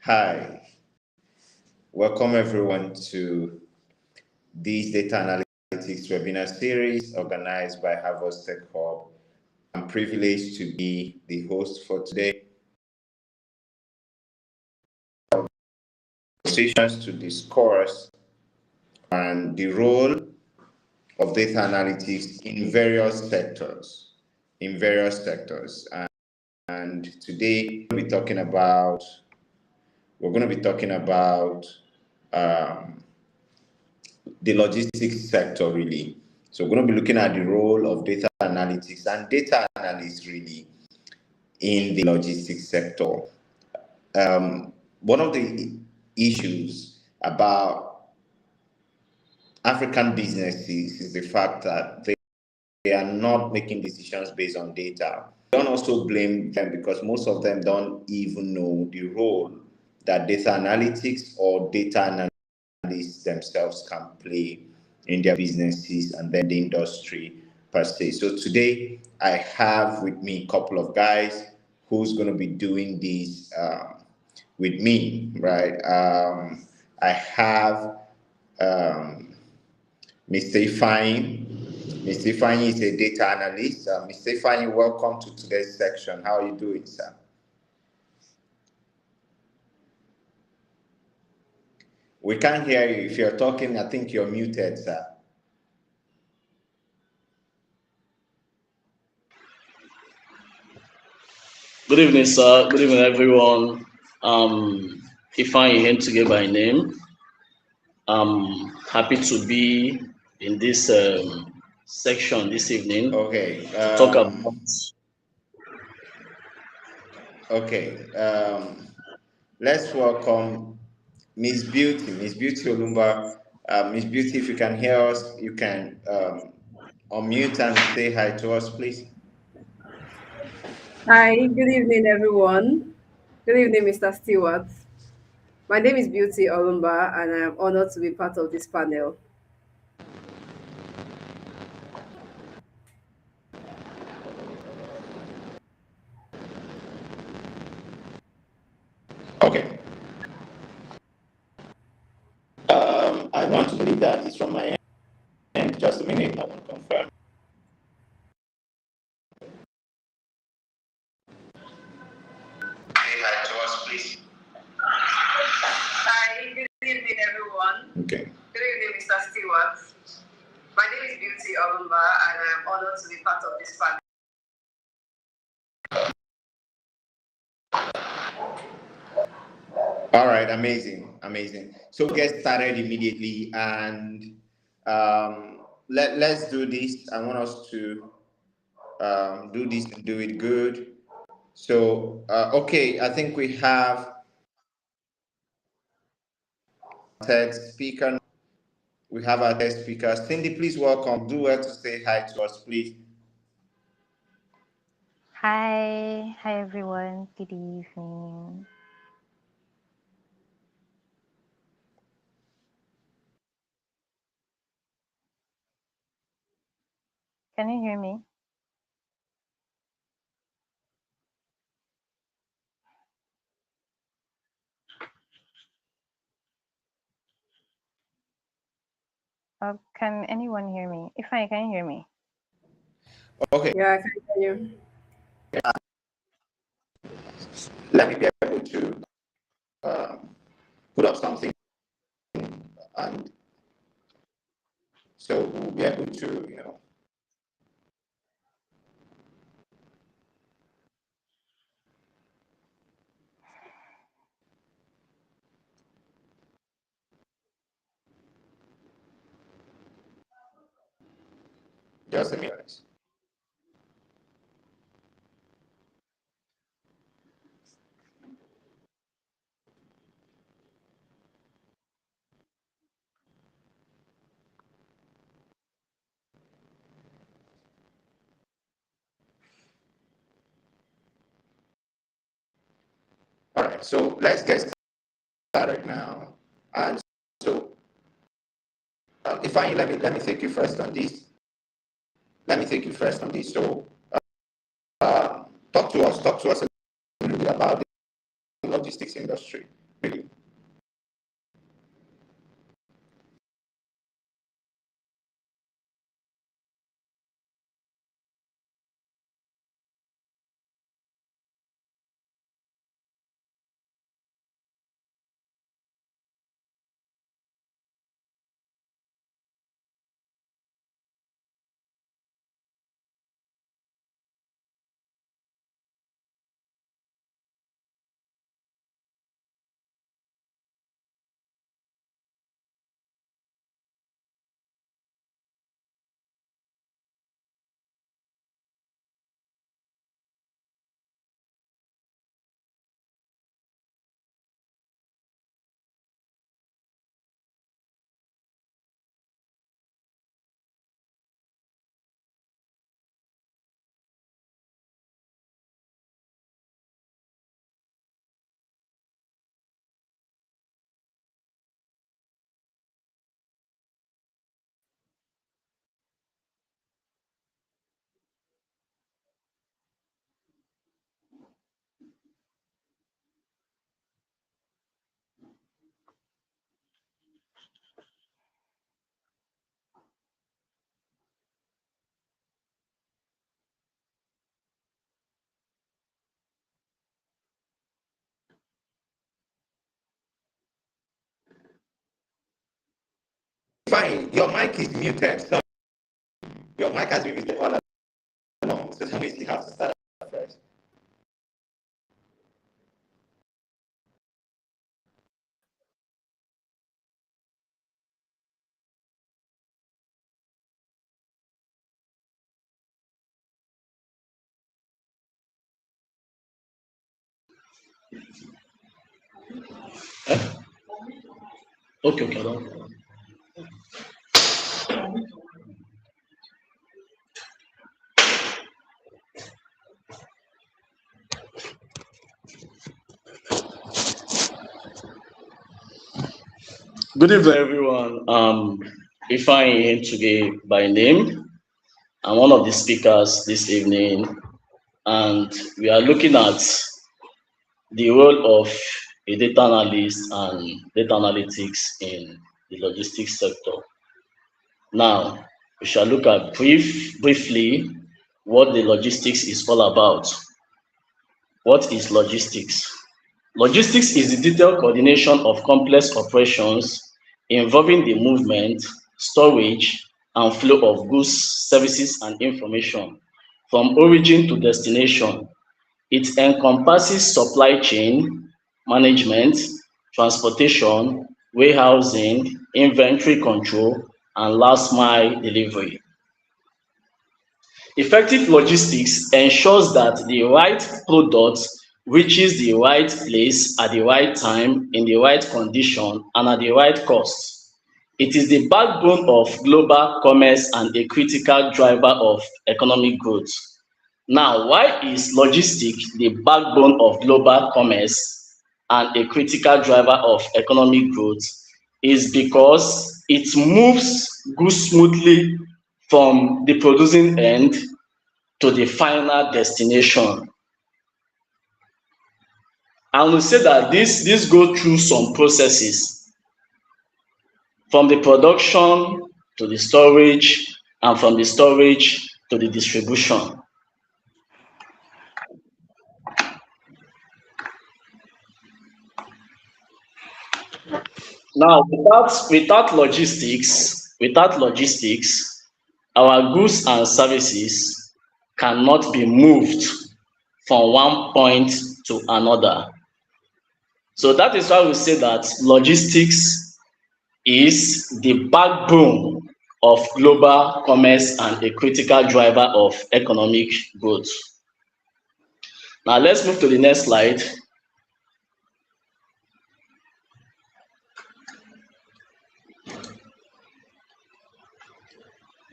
Hi, welcome everyone to this data analytics webinar series organized by Harvard Tech Hub. I'm privileged to be the host for today. Conversations to discuss and the role of data analytics in various sectors. And today we're going to be talking about um, the logistics sector really. So we're going to be looking at the role of data analytics and data analysts really in the logistics sector. One of the issues about African businesses is the fact that they are not making decisions based on data. Don't also blame them because most of them don't even know the role that data analytics or data analysts themselves can play in their businesses and then the industry per se. So today I have with me a couple of guys who's going to be doing this with me, right? I have Mr. Ifeanyi. Mr. Ifeanyi is a data analyst. Mr. Ifeanyi, welcome to today's section. How are you doing, sir? We can't hear you. If you're talking, I think you're muted, sir. Good evening, sir. Good evening, everyone. Ifeanyi Hentuge by name. I'm happy to be in this section this evening. Okay. To talk about. Okay. Let's welcome Miss Beauty. Miss Beauty Olumba. Miss Beauty, if you can hear us, you can unmute and say hi to us, please. Hi, good evening, everyone. Good evening, Mr. Stewart. My name is Beauty Olumba, and I am honored to be part of this panel. Okay. I want to believe that it's from my end. Just a minute, I want to confirm. Say hi to us, please. Hi, good evening, everyone. Okay. Good evening, Mr. Stewart. My name is Beauty Olumba, and I am honored to be part of this panel. All right, amazing. So we'll get started immediately, and let's do this. I want us to do this and do it good. So, okay, I think we have TED speaker. We have our TED speaker. Cindy, please welcome. Do well to say hi to us, please. Hi everyone. Good evening. Can you hear me? Can anyone hear me? If I can hear me. Okay. Yeah, I can hear you. Let me be able to put up something, and so we'll be able to, just a minute. All right, so let's get started now. And so, if let me take you first on this. So, talk to us a little bit about the logistics industry. Your mic is muted. So your mic has been muted all along. So that means you have to start first. Okay, okay. Don't. Good evening, everyone. If I am today by name, I'm one of the speakers this evening, and we are looking at the role of a data analyst and data analytics in the logistics sector. Now, we shall look at briefly what the logistics is all about. What is logistics? Logistics is the detailed coordination of complex operations involving the movement, storage, and flow of goods, services, and information from origin to destination. It encompasses supply chain management, transportation, warehousing, inventory control, and last mile delivery. Effective logistics ensures that the right product reaches the right place at the right time, in the right condition, and at the right cost. It is the backbone of global commerce and a critical driver of economic growth. Now, why is logistics the backbone of global commerce and a critical driver of economic growth? Is because it moves goods smoothly from the producing end to the final destination. And we say that this go through some processes from the production to the storage, and from the storage to the distribution. Now, without logistics, our goods and services cannot be moved from one point to another. So that is why we say that logistics is the backbone of global commerce and a critical driver of economic growth. Now let's move to the next slide.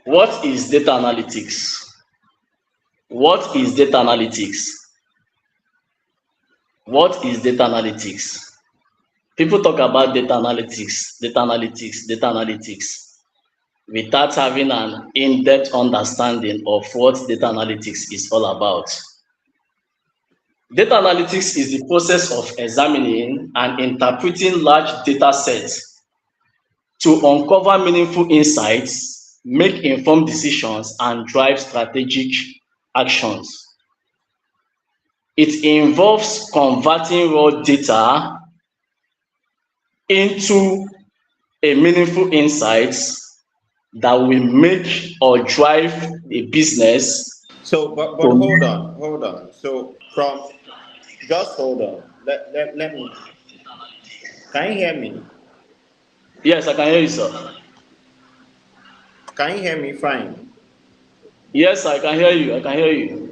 What is data analytics? What is data analytics? What is data analytics? People talk about data analytics, data analytics, data analytics, without having an in-depth understanding of what data analytics is all about. Data analytics is the process of examining and interpreting large data sets to uncover meaningful insights, make informed decisions, and drive strategic actions. It involves converting raw data into a meaningful insights that will make or drive a business. So, but hold on. So, from just hold on. Let me. Can you hear me? Yes, I can hear you, sir. Can you hear me fine? Yes, I can hear you. I can hear you.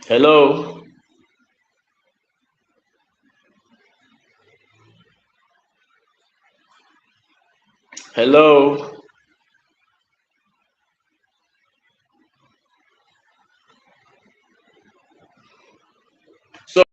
Hello. Hello. So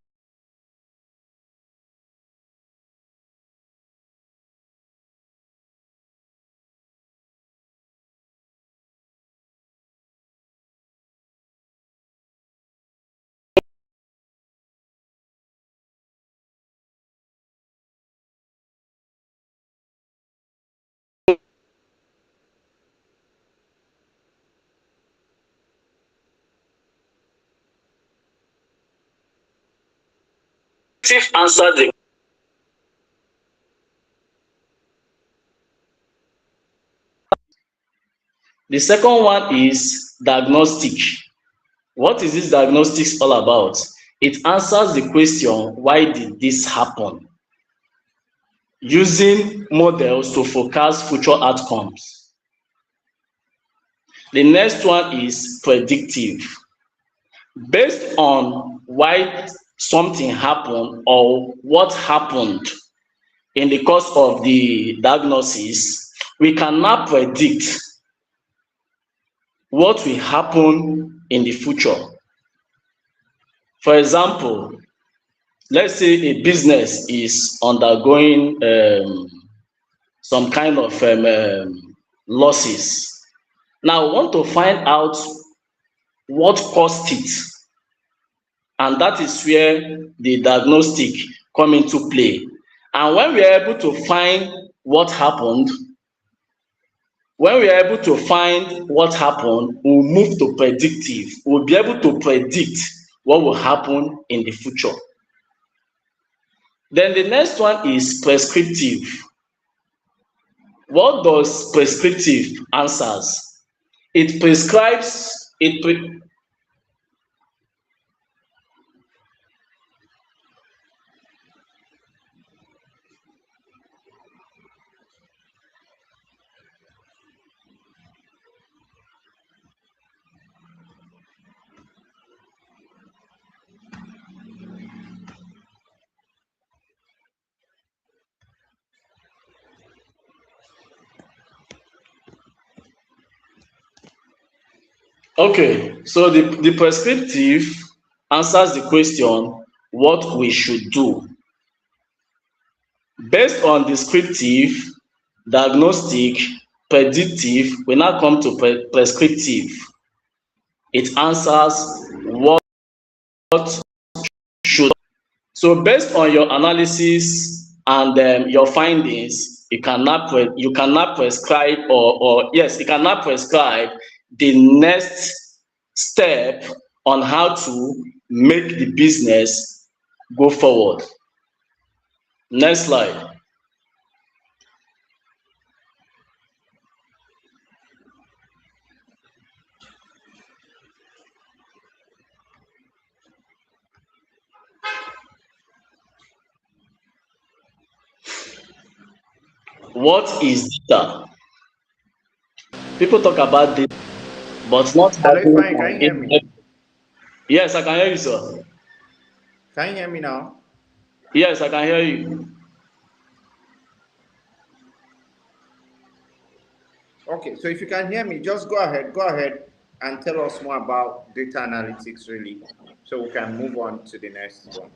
answer the second one is diagnostic. What is this diagnostics all about? It answers the question, why did this happen? Using models to forecast future outcomes. The next one is predictive. Based on why something happened or what happened in the course of the diagnosis, we cannot predict what will happen in the future. For example, let's say a business is undergoing some kind of losses. Now, we want to find out what caused it, and that is where the diagnostic come into play. And when we are able to find what happened, we'll move to predictive. We'll be able to predict what will happen in the future. Then the next one is prescriptive. What does prescriptive answers? It prescribes, okay, so the prescriptive answers the question what we should do. Based on descriptive, diagnostic, predictive, we now come to prescriptive. It answers what should. So based on your analysis and your findings, you cannot prescribe you cannot prescribe the next step on how to make the business go forward. Next slide. What is data? People talk about data, but not Hello, having fine. Can you hear me? Yes, I can hear you, sir. Can you hear me now? Yes, I can hear you. Okay, so if you can hear me, just go ahead and tell us more about data analytics, really, so we can move on to the next one.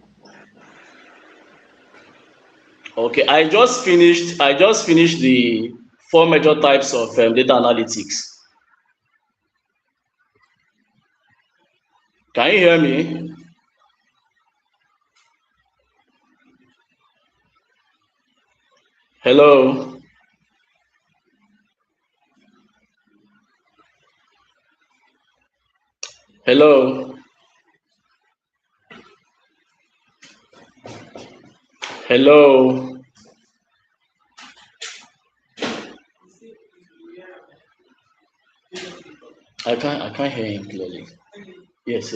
Okay, I just finished the 4 major types of data analytics. Can you hear me? Hello. Hello. Hello. I can't hear him clearly. Yes.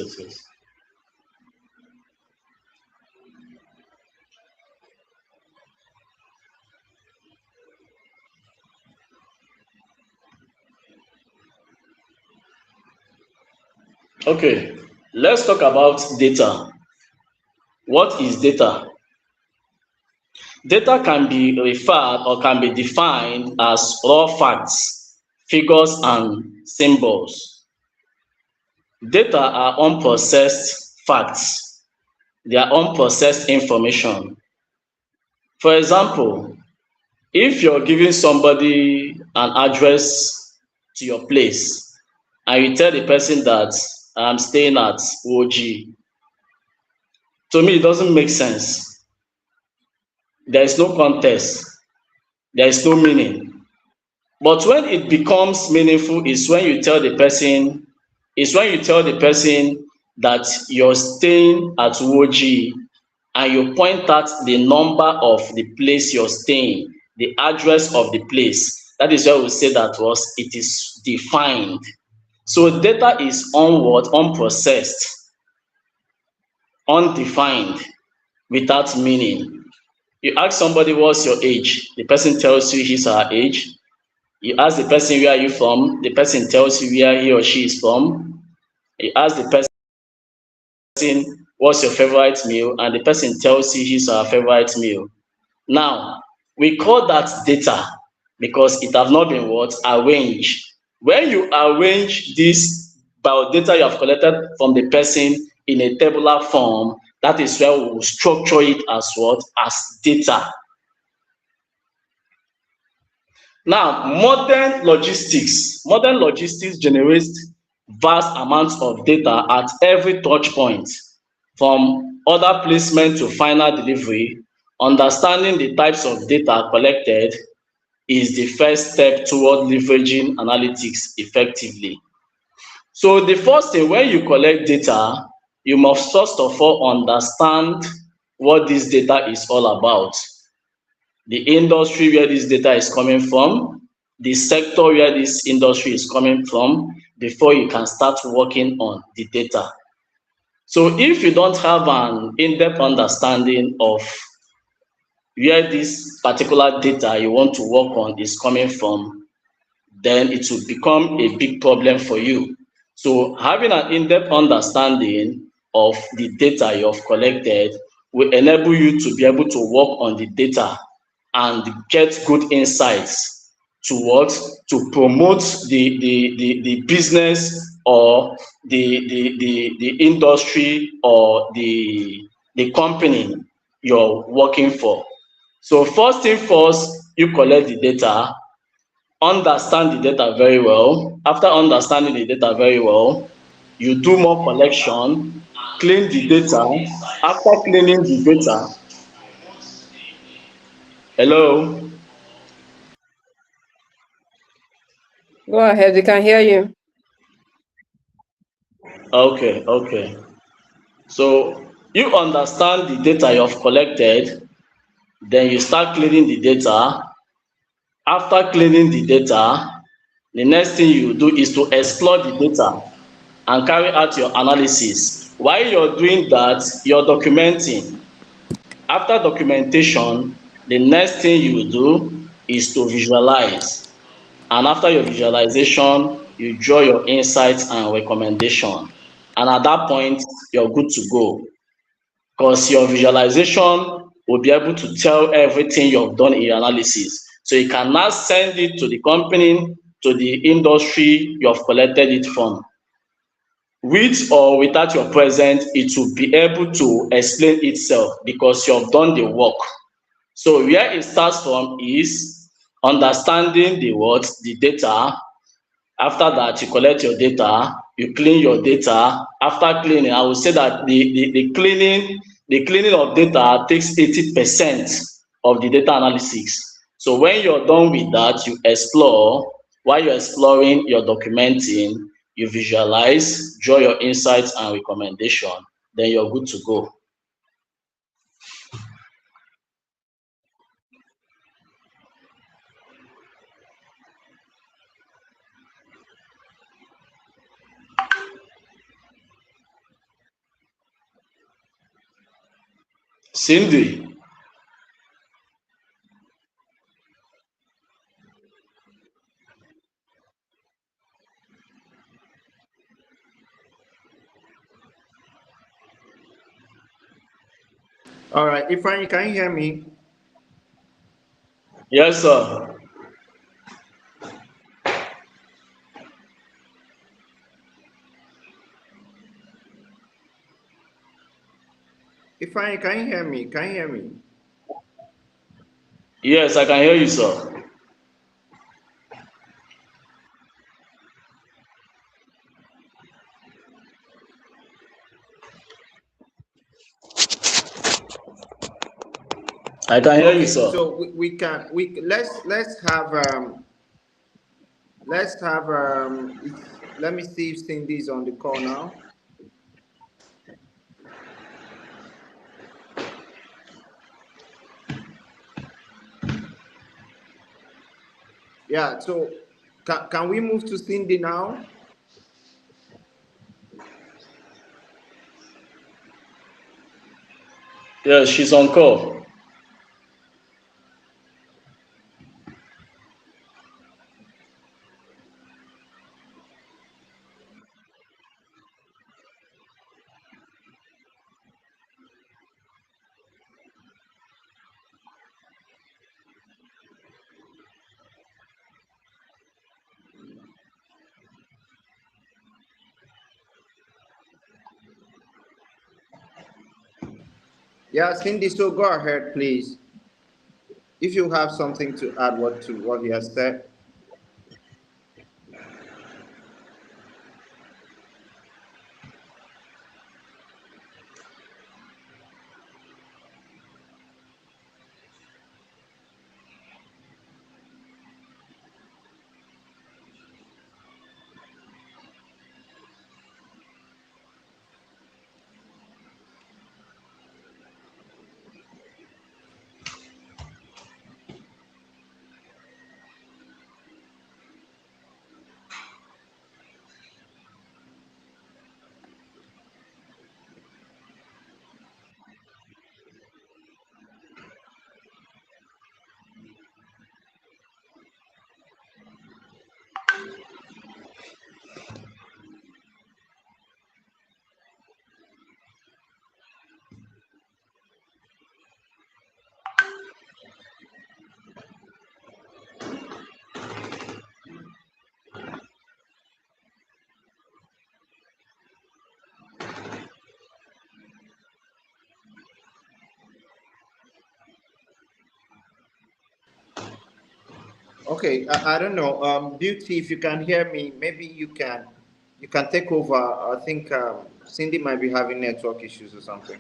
Okay, let's talk about data. What is data? Data can be referred or can be defined as raw facts, figures, and symbols. Data are unprocessed facts. They are unprocessed information. For example, if you're giving somebody an address to your place and you tell the person that I'm staying at OG, to me it doesn't make sense. There is no context, there is no meaning. But when it becomes meaningful is when you tell the person that you're staying at OG and you point out the number of the place you're staying, the address of the place. That is why we say that it is defined. So data is onward, unprocessed, undefined, without meaning. You ask somebody what's your age, the person tells you his or her age. You ask the person where are you from, the person tells you where he or she is from. You ask the person what's your favorite meal, and the person tells you his or her favorite meal. Now, we call that data because it has not been what? Arranged. When you arrange this biodata you have collected from the person in a tabular form, that is where we will structure it as what? As data. Now, modern logistics generates vast amounts of data at every touch point, from order placement to final delivery. Understanding the types of data collected is the first step toward leveraging analytics effectively. So the first thing, when you collect data, you must first of all understand what this data is all about, the industry where this data is coming from, the sector where this industry is coming from, before you can start working on the data. So if you don't have an in-depth understanding of where this particular data you want to work on is coming from, then it will become a big problem for you. So having an in-depth understanding of the data you have collected will enable you to be able to work on the data and get good insights to promote the business or the industry or the company you're working for. So first thing first, you collect the data, understand the data very well. After understanding the data very well, you do more collection, clean the data. After cleaning the data, hello? Go ahead, we can hear you. Okay, okay. So you understand the data you have collected, then you start cleaning the data. After cleaning the data, the next thing you do is to explore the data and carry out your analysis. While you're doing that, you're documenting. After documentation, the next thing you will do is to visualize. And after your visualization, you draw your insights and recommendation. And at that point, you're good to go. Because your visualization will be able to tell everything you've done in your analysis. So you can now send it to the company, to the industry you have collected it from. With or without your presence, it will be able to explain itself because you have done the work. So where it starts from is understanding the what, the data. After that, you collect your data, you clean your data. After cleaning, I would say that the cleaning of data takes 80% of the data analysis. So when you're done with that, you explore. While you're exploring, you're documenting, you visualize, draw your insights and recommendation, then you're good to go. Cindy, All right, Ifeanyi, can you hear me? yes, sir. Ifeanyi, can you hear me? Can you hear me? Yes, I can hear you, sir. I can hear you, Okay, sir. so let's have let me see if Cindy is on the call now. Yeah, so can we move to Cindy now? Yeah, she's on call. Yeah, Cindy, so go ahead, please. If you have something to add to what he has said. Okay, I don't know. Beauty, if you can hear me, maybe you can take over. I think Cindy might be having network issues or something.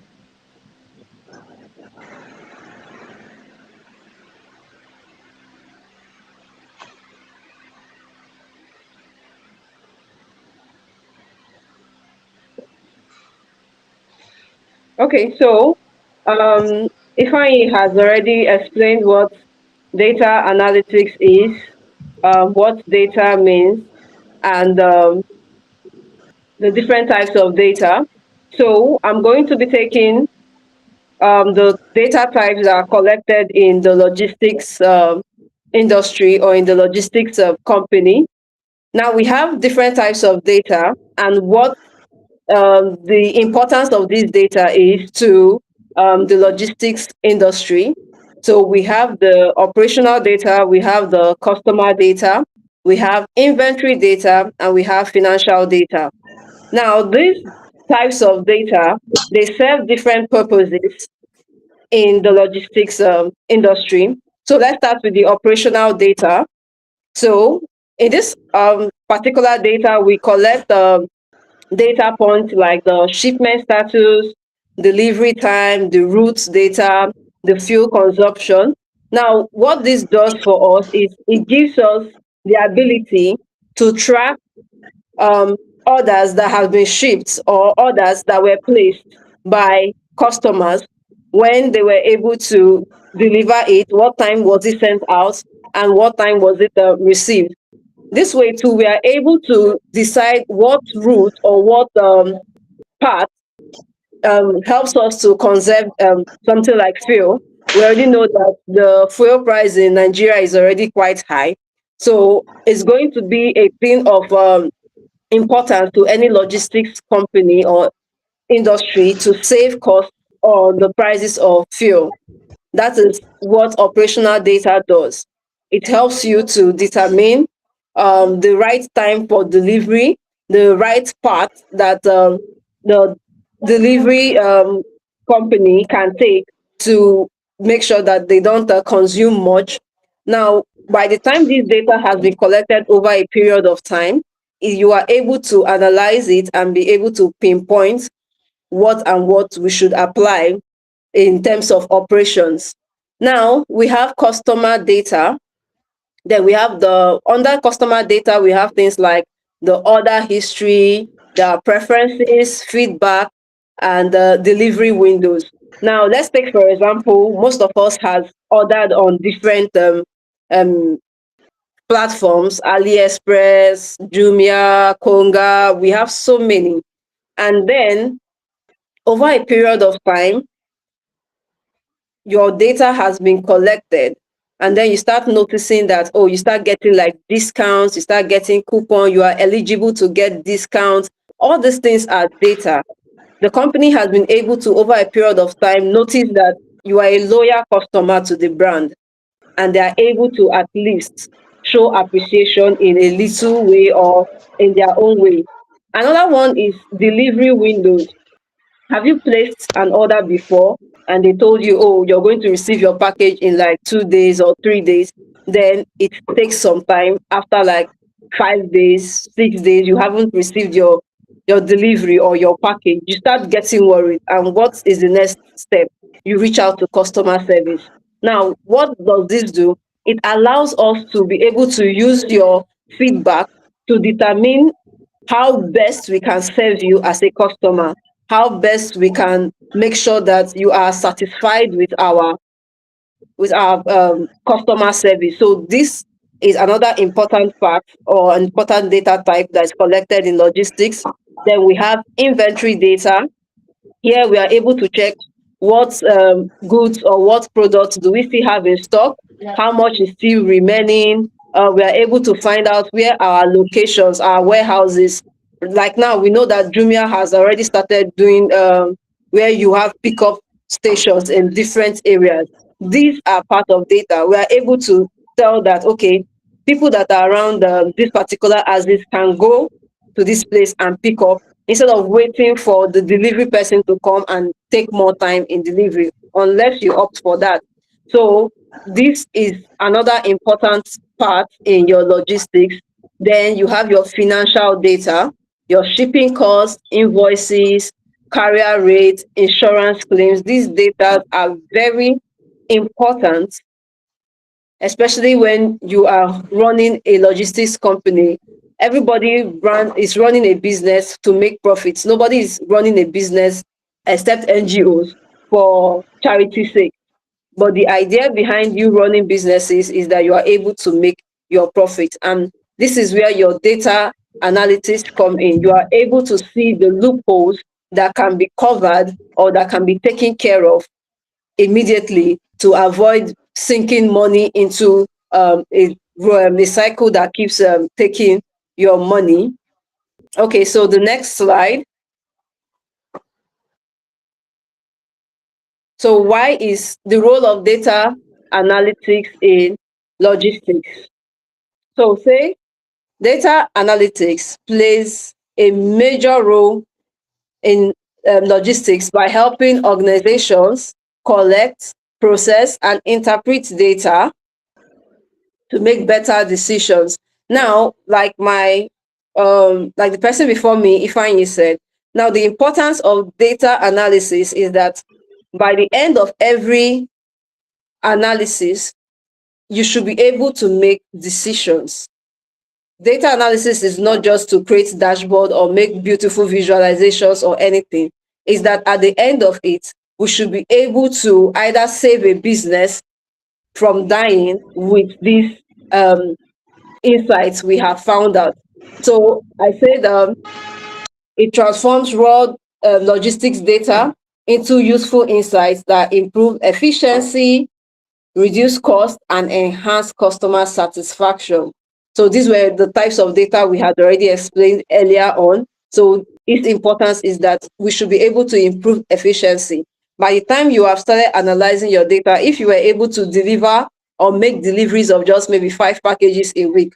Okay, so Ifeanyi has already explained what data analytics is, what data means, and the different types of data. So I'm going to be taking the data types that are collected in the logistics industry or in the logistics company. Now we have different types of data, and what the importance of this data is to the logistics industry. So we have the operational data, we have the customer data, we have inventory data, and we have financial data. Now, these types of data, they serve different purposes in the logistics industry. So let's start with the operational data. So in this particular data, we collect data points like the shipment status, delivery time, the routes data, the fuel consumption. Now, what this does for us is it gives us the ability to track um, orders that have been shipped or orders that were placed by customers, when they were able to deliver it, what time was it sent out, and what time was it received. This way, too, we are able to decide what route or what path helps us to conserve something like fuel. We already know that the fuel price in Nigeria is already quite high. So it's going to be a thing of importance to any logistics company or industry to save costs on the prices of fuel. That is what operational data does. It helps you to determine the right time for delivery, the right path that the delivery company can take to make sure that they don't consume much. Now, by the time this data has been collected over a period of time, you are able to analyze it and be able to pinpoint what we should apply in terms of operations. Now we have customer data. Then we have the under customer data, we have things like the order history, the preferences, feedback, and the delivery windows. Now let's take for example, most of us has ordered on different um, platforms, AliExpress, Jumia, Konga. We have so many. And then over a period of time, your data has been collected. And then you start noticing that, oh, you start getting like discounts, you start getting coupon, you are eligible to get discounts. All these things are data. The company has been able to, over a period of time, notice that you are a loyal customer to the brand, and they are able to at least show appreciation in a little way or in their own way. Another one is delivery windows. Have you placed an order before and they told you, oh, you're going to receive your package in like 2 days or 3 days? Then it takes some time. After like 5 days, 6 days, you haven't received your delivery or your package. You start getting worried. And what is the next step? You reach out to customer service. Now, what does this do? It allows us to be able to use your feedback to determine how best we can serve you as a customer, how best we can make sure that you are satisfied with our customer service. So this is another important part or important data type that is collected in logistics. Then we have inventory data. Here we are able to check what goods or what products do we still have in stock, how much is still remaining. We are able to find out where our locations, our warehouses. Like now, we know that Jumia has already started doing where you have pickup stations in different areas. These are part of data. We are able to tell that, okay, people that are around this particular axis can go to this place and pick up instead of waiting for the delivery person to come and take more time in delivery, unless you opt for that. So this is another important part in your logistics. Then you have your financial data, your shipping costs, invoices, carrier rates, insurance claims. These data are very important, especially when you are running a logistics company. Is running a business to make profits. Nobody is running a business except NGOs for charity's sake. But the idea behind you running businesses is that you are able to make your profit. And this is where your data analytics come in. You are able to see the loopholes that can be covered or that can be taken care of immediately to avoid sinking money into a cycle that keeps taking your money. Okay, so the next slide. So why is the role of data analytics in logistics? So say data analytics plays a major role in logistics by helping organizations collect, process, and interpret data to make better decisions. Now, like like the person before me, Ifeanyi said, now the importance of data analysis is that by the end of every analysis, you should be able to make decisions. Data analysis is not just to create dashboard or make beautiful visualizations or anything. It's that at the end of it, we should be able to either save a business from dying with these insights we have found out. So I said it transforms raw logistics data into useful insights that improve efficiency, reduce cost, and enhance customer satisfaction. So these were the types of data we had already explained earlier on. So its importance is that we should be able to improve efficiency. By the time you have started analyzing your data, if you were able to deliver or make deliveries of just maybe 5 packages a week,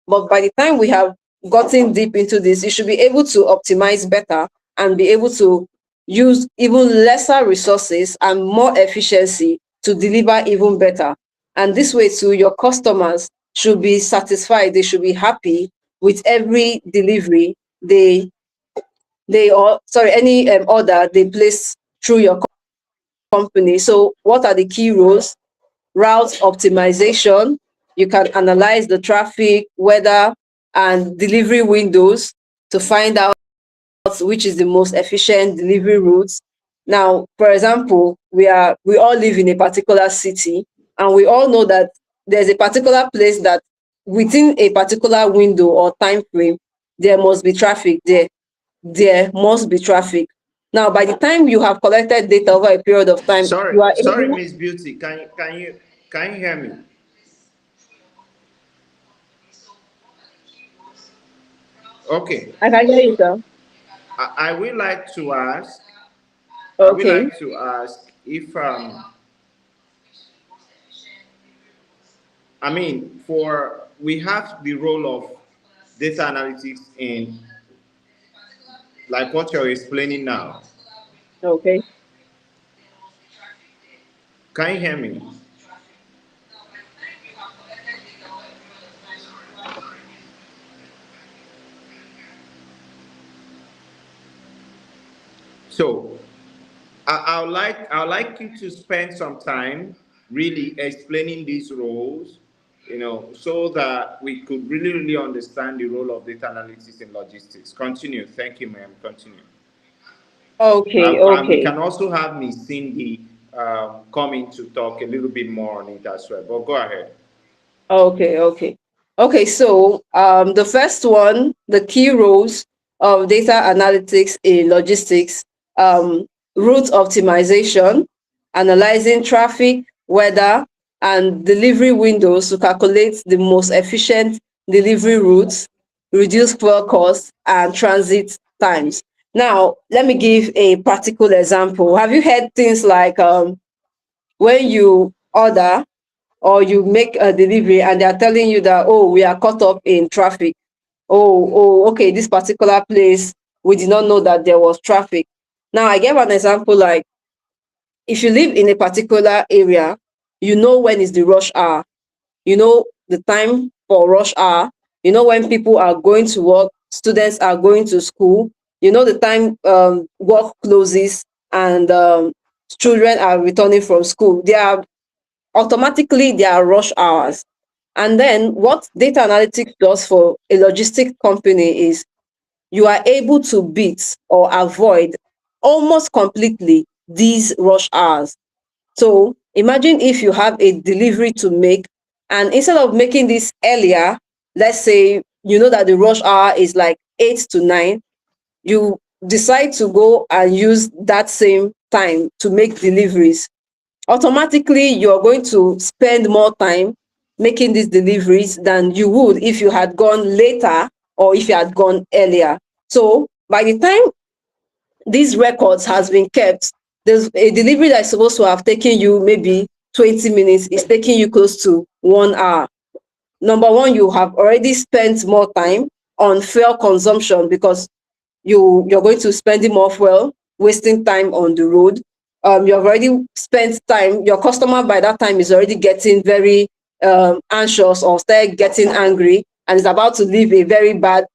but by the time we have gotten deep into this, you should be able to optimize better and be able to use even lesser resources and more efficiency to deliver even better. And this way too, your customers should be satisfied. They should be happy with every delivery any order they place through your company. So what are the key roles? Route optimization. You can analyze the traffic, weather, and delivery windows to find out which is the most efficient delivery routes. Now, for example, we all live in a particular city, and we all know that there's a particular place that within a particular window or time frame, there must be traffic there. There must be traffic. Now, by the time you have collected data over a period of time, you are Sorry, able. Miss Beauty. Can you hear me? Okay. I can hear you, sir. I would like to ask. I would Okay. like to ask if I mean, for we have the role of data analytics in like what you're explaining now. Okay. Can you hear me? So I would like you to spend some time really explaining these roles, so that we could really understand the role of data analytics in logistics. Continue. Thank you, ma'am. Continue. Okay. And we Okay. can also have Miss Cindy come in to talk a little bit more on it as well. But go ahead. Okay, okay. Okay, so the first one, the key roles of data analytics in logistics, um, route optimization, analyzing traffic, weather, and delivery windows to calculate the most efficient delivery routes, reduce fuel costs, and transit times. Now, let me give a practical example. Have you heard things like when you order or you make a delivery and they are telling you that, oh, we are caught up in traffic. Okay, this particular place, we did not know that there was traffic. Now, I gave an example like if you live in a particular area, you know when is the rush hour, you know the time for rush hour, you know when people are going to work, students are going to school, you know the time work closes and children are returning from school. They are automatically their rush hours. And then what data analytics does for a logistic company is you are able to beat or avoid almost completely these rush hours. So imagine if you have a delivery to make, and instead of making this earlier, let's say you know that the rush hour is like 8 to 9, you decide to go and use that same time to make deliveries. Automatically you're going to spend more time making these deliveries than you would if you had gone later or if you had gone earlier. So by the time these records has been kept, there's a delivery that's supposed to have taken you maybe 20 minutes is taking you close to 1 hour. Number one, you have already spent more time on fuel consumption because you're going to spending more fuel, wasting time on the road. You have already spent time. Your customer by that time is already getting very anxious or start getting angry and is about to leave a very bad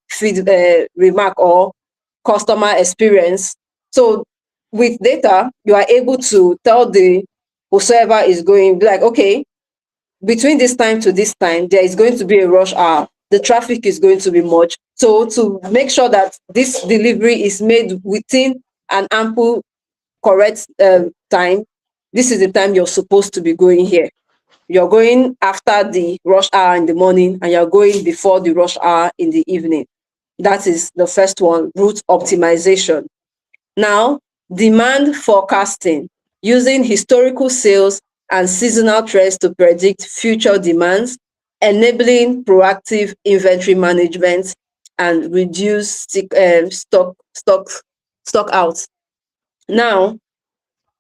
remark or customer experience. So with data, you are able to tell the whosoever is going, be like, okay, between this time to this time, there is going to be a rush hour. The traffic is going to be much. So to make sure that this delivery is made within an ample, correct time, this is the time you're supposed to be going here. You're going after the rush hour in the morning and you're going before the rush hour in the evening. That is the first one, route optimization. Now, demand forecasting, using historical sales and seasonal trends to predict future demands, enabling proactive inventory management and reduce stock out. Now,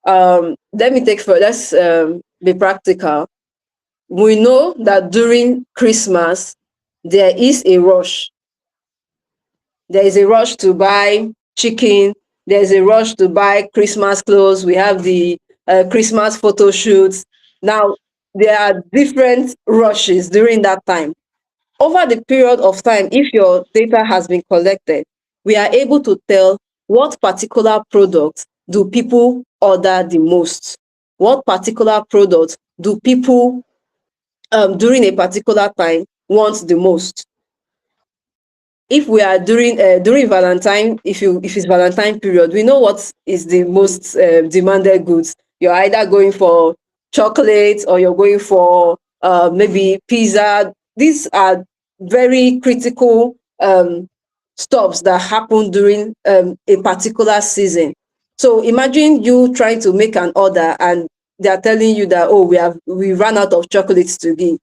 let me take for let's be practical. We know that during Christmas there is a rush. There is a rush to buy chicken. There's a rush to buy Christmas clothes. We have the Christmas photo shoots. Now, there are different rushes during that time. Over the period of time, if your data has been collected, we are able to tell what particular products do people order the most. What particular products do people during a particular time want the most. If we are during Valentine, if it's Valentine period, we know what is the most demanded goods. You're either going for chocolate or you're going for maybe pizza. these are very critical stops that happen during a particular season. So imagine you trying to make an order and they are telling you that, oh, we ran out of chocolates to give.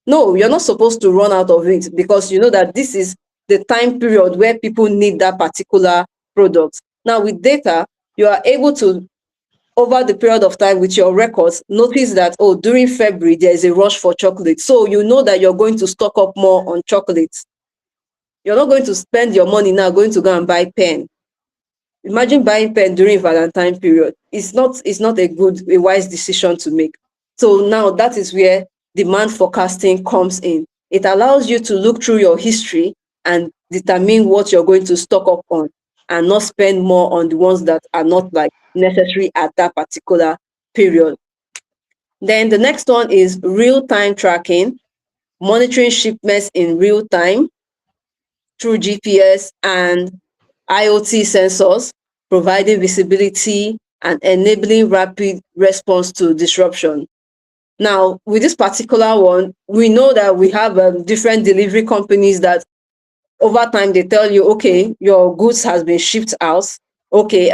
No, you're not supposed to run out of it, because you know that this is the time period where people need that particular product. Now with data, you are able to, over the period of time with your records, notice that, oh, during February there is a rush for chocolate, so you know that you're going to stock up more on chocolates. You're not going to spend your money now going to go and buy pen. Imagine buying pen during Valentine period. It's not a wise decision to make. So now that is where demand forecasting comes in. It allows you to look through your history and determine what you're going to stock up on, and not spend more on the ones that are not like necessary at that particular period. Then the next one is real-time tracking, monitoring shipments in real time through GPS and IoT sensors, providing visibility and enabling rapid response to disruption. Now, with this particular one, we know that we have different delivery companies that over time they tell you, okay, your goods has been shipped out. Okay,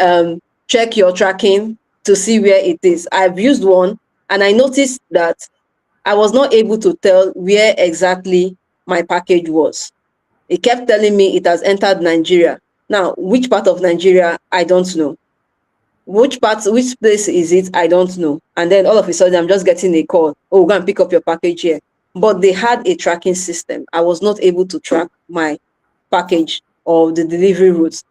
check your tracking to see where it is. I've used one and I noticed that I was not able to tell where exactly my package was. It kept telling me it has entered Nigeria. Now, which part of Nigeria, I don't know. Which place is it? I don't know. And then all of a sudden, I'm just getting a call. Oh, go and pick up your package here. But they had a tracking system. I was not able to track my package or the delivery routes.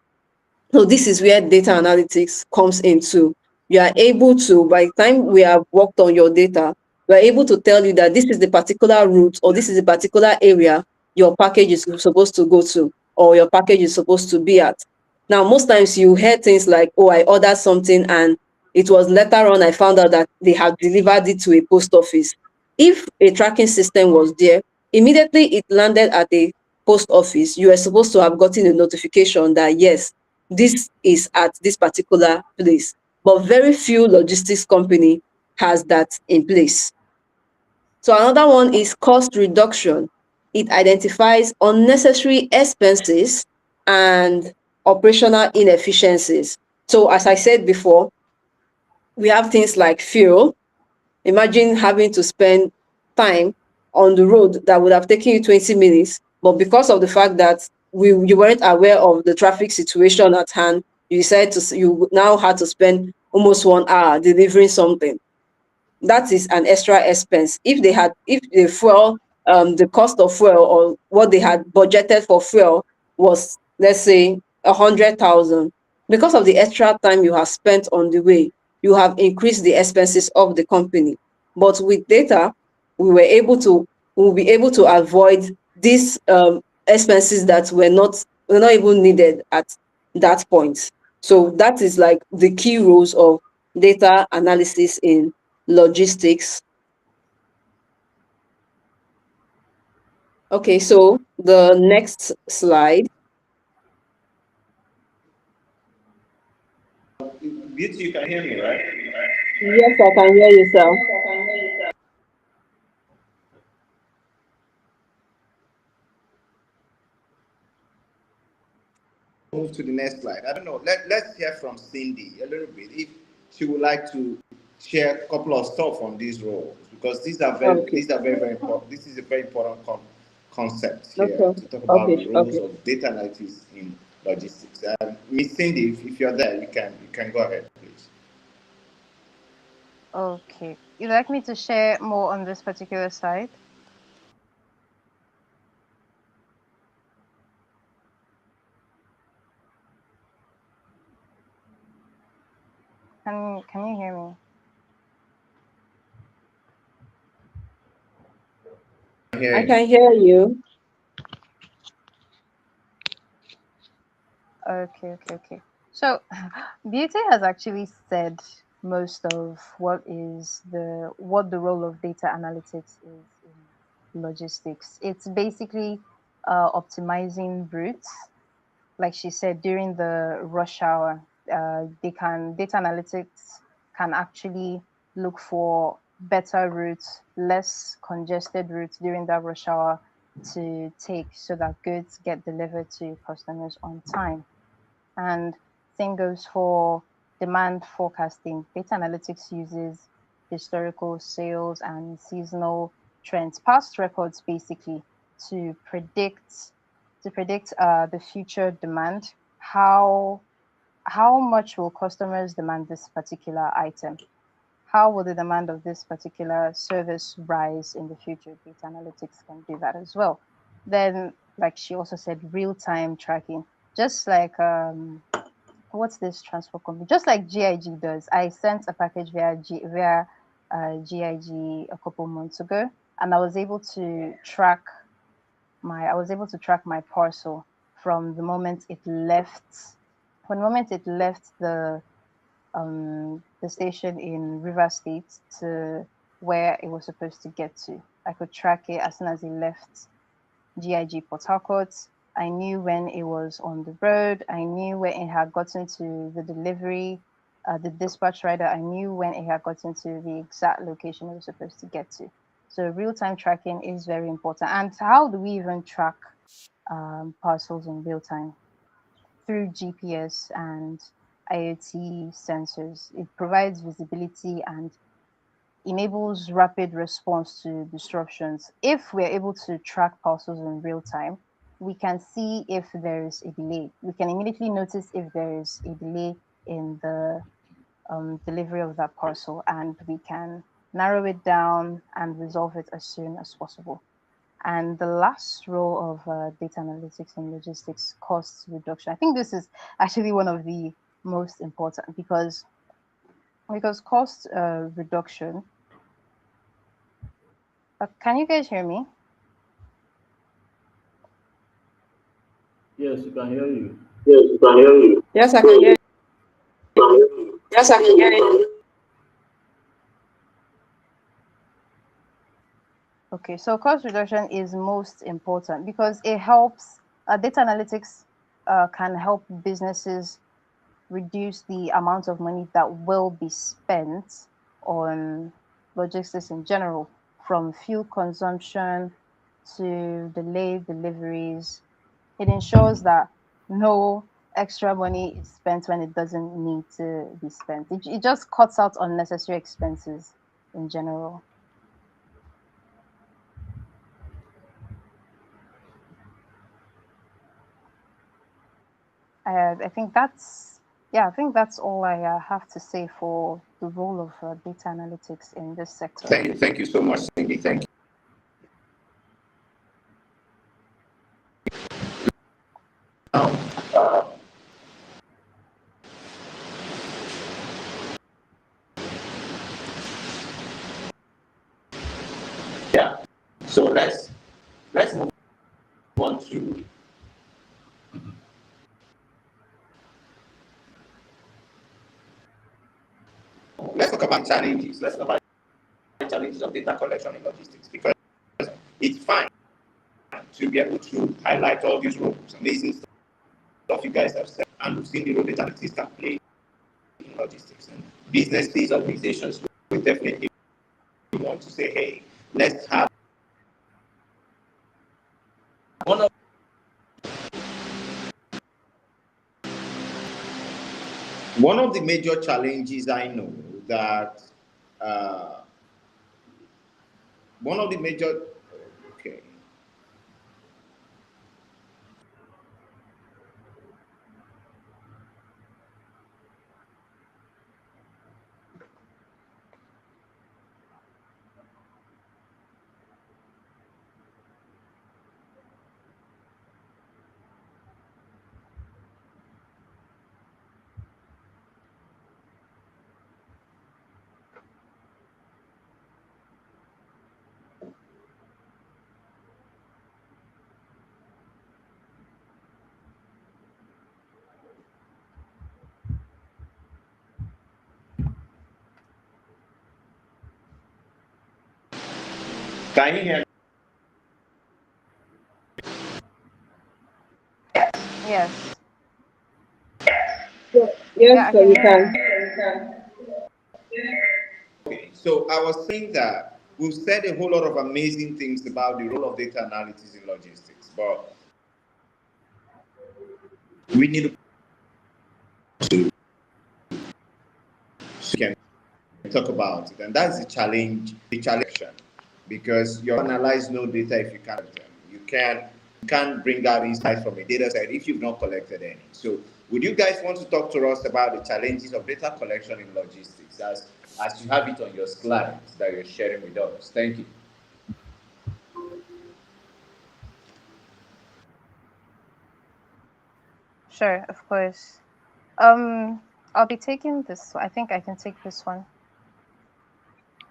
So this is where data analytics comes into. You are able to, by the time we have worked on your data, we are able to tell you that this is the particular route or this is the particular area your package is supposed to go to or your package is supposed to be at. Now, most times you hear things like, oh, I ordered something and it was later on I found out that they have delivered it to a post office. If a tracking system was there, immediately it landed at a post office, you are supposed to have gotten a notification that, yes, this is at this particular place. But very few logistics company has that in place. So another one is cost reduction. It identifies unnecessary expenses and operational inefficiencies. So as I said before, we have things like fuel. Imagine having to spend time on the road that would have taken you 20 minutes, but because of the fact that you weren't aware of the traffic situation at hand, you now had to spend almost 1 hour delivering something. That is an extra expense. If the fuel, the cost of fuel or what they had budgeted for fuel was, let's say, 100,000, because of the extra time you have spent on the way, you have increased the expenses of the company. But with data, we will be able to avoid these expenses that were not even needed at that point. So that is like the key roles of data analysis in logistics. Okay, so the next slide. Beauty, you can hear me, right? Yes, I can hear you, sir. Move to the next slide. I don't know. Let's hear from Cindy a little bit if she would like to share a couple of stuff on these roles, because Okay, very important. This is a very important concept here okay, to talk about okay, the roles okay. of data analytics in logistics. Miss Cindy, if you're there, you can go ahead, please. Okay. You'd like me to share more on this particular side? Can you hear me? I Here. can hear you. Okay. So Beauty has actually said most of what the role of data analytics is in logistics. It's basically optimizing routes. Like she said, during the rush hour, data analytics can actually look for better routes, less congested routes during that rush hour to take so that goods get delivered to customers on time. And same goes for demand forecasting. Data analytics uses historical sales and seasonal trends, past records basically, to predict the future demand. How much will customers demand this particular item? How will the demand of this particular service rise in the future? Data analytics can do that as well. Then, like she also said, real-time tracking, just like what's this transport company? Just like GIG does. I sent a package via GIG a couple months ago, and I was able to track my parcel from the moment it left. From the moment it left the station in River State to where it was supposed to get to. I could track it as soon as it left GIG Port Harcourt. I knew when it was on the road. I knew when it had gotten to the delivery, the dispatch rider. I knew when it had gotten to the exact location it was supposed to get to. So real-time tracking is very important. And how do we even track parcels in real time? Through GPS and IoT sensors. It provides visibility and enables rapid response to disruptions. If we're able to track parcels in real time, we can see if there is a delay. We can immediately notice if there is a delay in the delivery of that parcel, and we can narrow it down and resolve it as soon as possible. And the last role of data analytics and logistics, cost reduction. I think this is actually one of the most important because cost reduction. Can you guys hear me? Yes, we can hear you. Yes, we can hear you. Yes, I can hear you. Yes, I can hear you. Okay, so cost reduction is most important because it helps. Data analytics can help businesses reduce the amount of money that will be spent on logistics in general, from fuel consumption to delayed deliveries. It ensures that no extra money is spent when it doesn't need to be spent. It just cuts out unnecessary expenses in general. I think I think that's all I have to say for the role of data analytics in this sector. Thank you so much, Cindy. Thank you. Yeah. So let's move on to let's talk about challenges. Let's talk about the challenges of data collection in logistics, because it's fine to be able to highlight all these roles, amazing stuff you guys have said, and we've seen the role data analytics can play in logistics. And businesses, organizations will definitely want to say, hey, let's have one of the major challenges I know that one of the major okay. Can you hear me? Yes. Yes, Yeah, I so can you hear you. can. Okay, so I was saying that we've said a whole lot of amazing things about the role of data analytics in logistics, but we need to so we can talk about it, and that's the challenge. The challenge, because you analyze no data if you can't. You can't bring out insights from a data set if you've not collected any. So, would you guys want to talk to us about the challenges of data collection in logistics, as you have it on your slides that you're sharing with us? Thank you. Sure, of course. Um, I'll be taking this. I think I can take this one.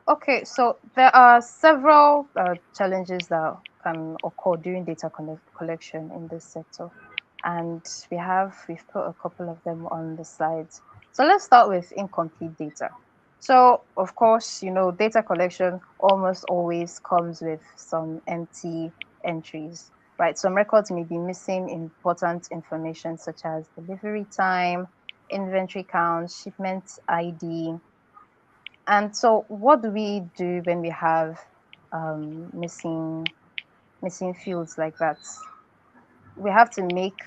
Okay, so there are several challenges that can occur during data collection in this sector, and we've put a couple of them on the slides. So let's start with incomplete data. So of course, data collection almost always comes with some empty entries, right? Some records may be missing important information such as delivery time, inventory count, shipment ID, and so, what do we do when we have missing fields like that? We have to make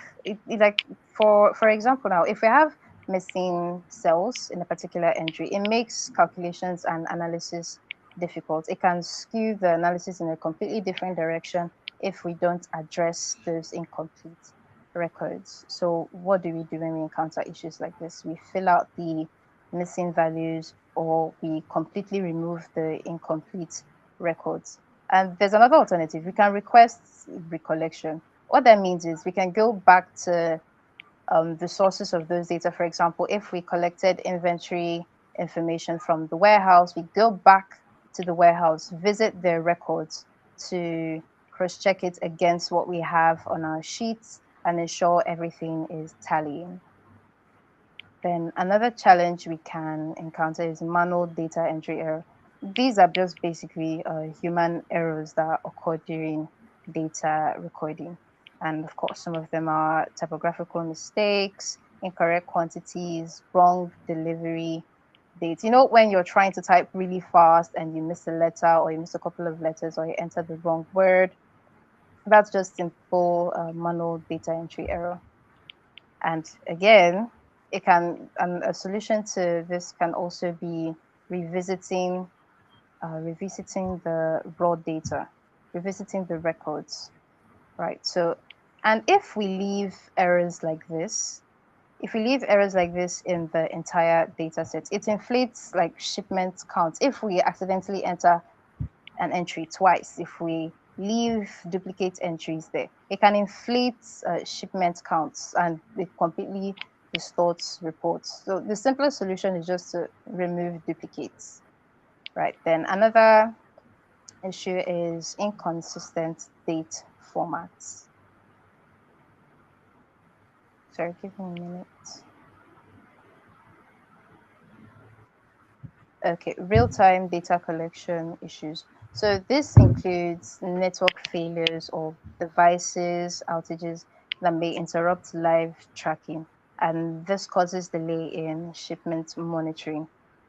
like, for example, now if we have missing cells in a particular entry, it makes calculations and analysis difficult. It can skew the analysis in a completely different direction if we don't address those incomplete records. So what do we do when we encounter issues like this? We fill out the missing values, or we completely remove the incomplete records. And there's another alternative. We can request recollection. What that means is we can go back to the sources of those data. For example, if we collected inventory information from the warehouse, we go back to the warehouse, visit their records to cross-check it against what we have on our sheets and ensure everything is tallying. Then another challenge we can encounter is manual data entry error. These are just basically human errors that occur during data recording. And of course, some of them are typographical mistakes, incorrect quantities, wrong delivery dates. When you're trying to type really fast and you miss a letter, or you miss a couple of letters, or you enter the wrong word, that's just simple manual data entry error. And again, a solution to this can also be revisiting revisiting the raw data, revisiting the records, right? So, and if we leave errors like this in the entire data set, it inflates like shipment counts. If we accidentally enter an entry twice, if we leave duplicate entries there, it can inflate shipment counts, and it completely distorts reports. So the simplest solution is just to remove duplicates, right? Then another issue is inconsistent date formats. Sorry, give me a minute. Okay, real-time data collection issues. So this includes network failures or devices outages that may interrupt live tracking, and this causes delay in shipment monitoring.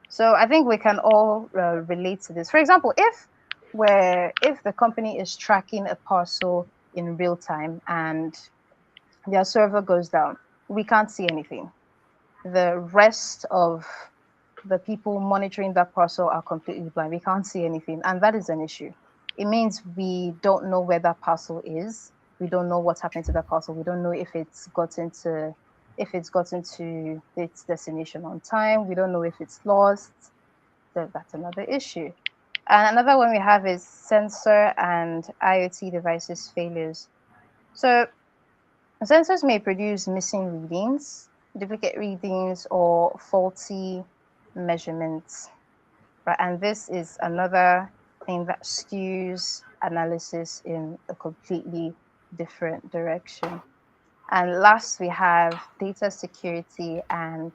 So I think we can all relate to this. For example, if the company is tracking a parcel in real time and their server goes down, we can't see anything. The rest of the people monitoring that parcel are completely blind. We can't see anything, and that is an issue. It means we don't know where that parcel is. We don't know what's happened to that parcel. We don't know if it's gotten to its destination on time. We don't know if it's lost. So that's another issue. And another one we have is sensor and IoT devices failures. So sensors may produce missing readings, duplicate readings, or faulty measurements. Right? And this is another thing that skews analysis in a completely different direction. And last, we have data security and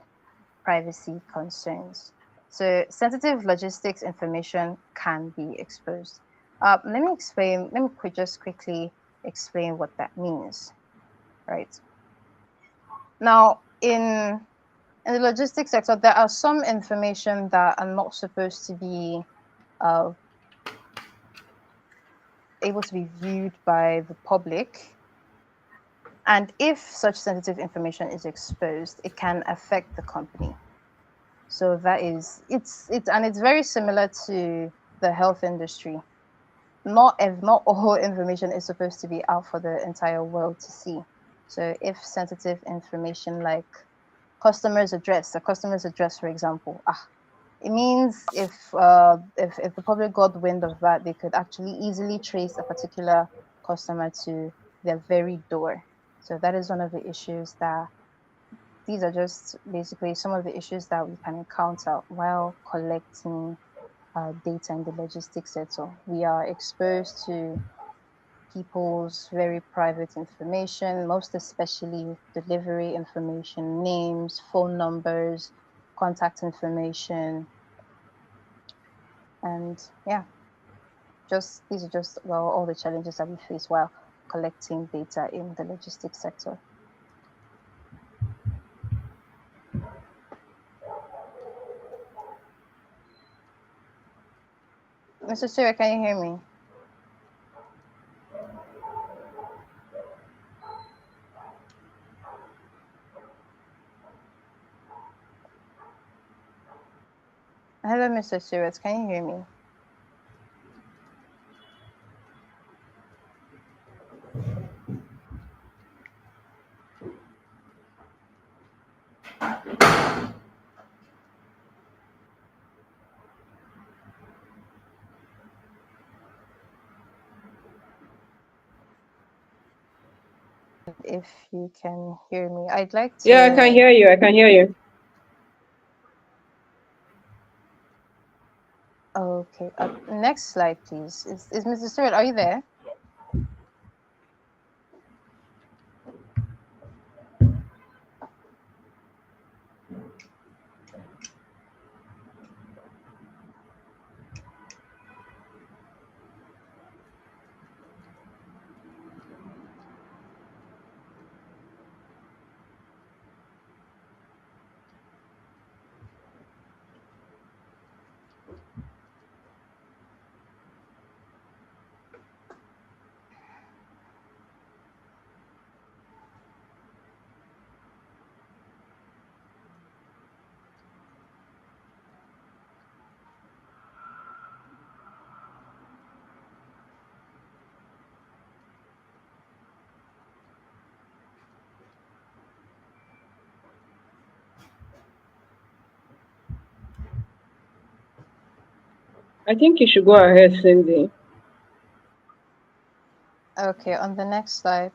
privacy concerns. So sensitive logistics information can be exposed. Let me just quickly explain what that means, right? Now, in in the logistics sector, there are some information that are not supposed to be uh, able to be viewed by the public. And if such sensitive information is exposed, it can affect the company. So that is it's very similar to the health industry. Not all information is supposed to be out for the entire world to see. So if sensitive information like a customer's address, for example, it means if the public got wind of that, they could actually easily trace a particular customer to their very door. So that is one of the issues that these are just basically some of the issues that we can encounter while collecting data in the logistics sector. We are exposed to people's very private information, most especially delivery information, names, phone numbers, contact information, and yeah, just these are just well all the challenges that we face while collecting data in the logistics sector. Mr. Stewart, can you hear me? Hello, Mr. Stewart, can you hear me? If you can hear me, I'd like Yeah, I can to. hear you. I can hear you. Okay, next slide, please. Is Mr. Stewart, are you there? I think you should go ahead, Cindy. Okay, on the next slide.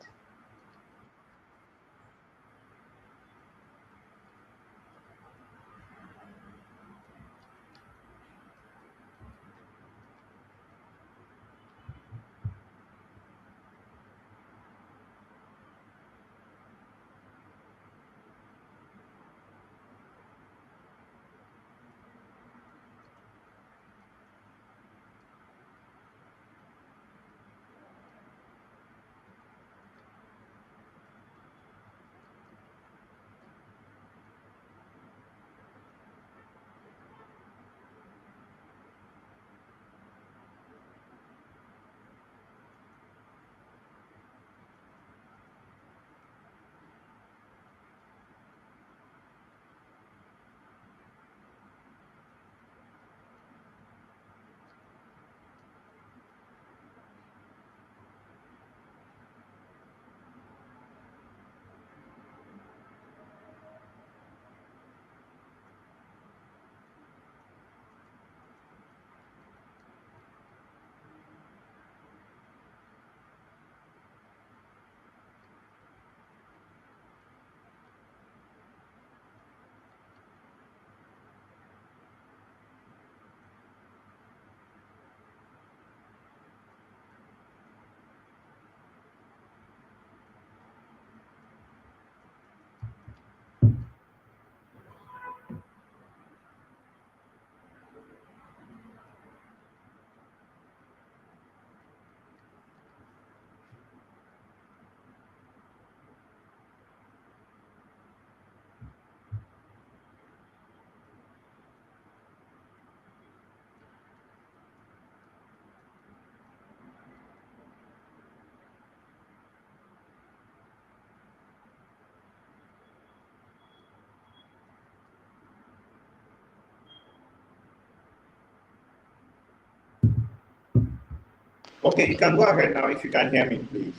Okay, you can go ahead now if you can hear me, please.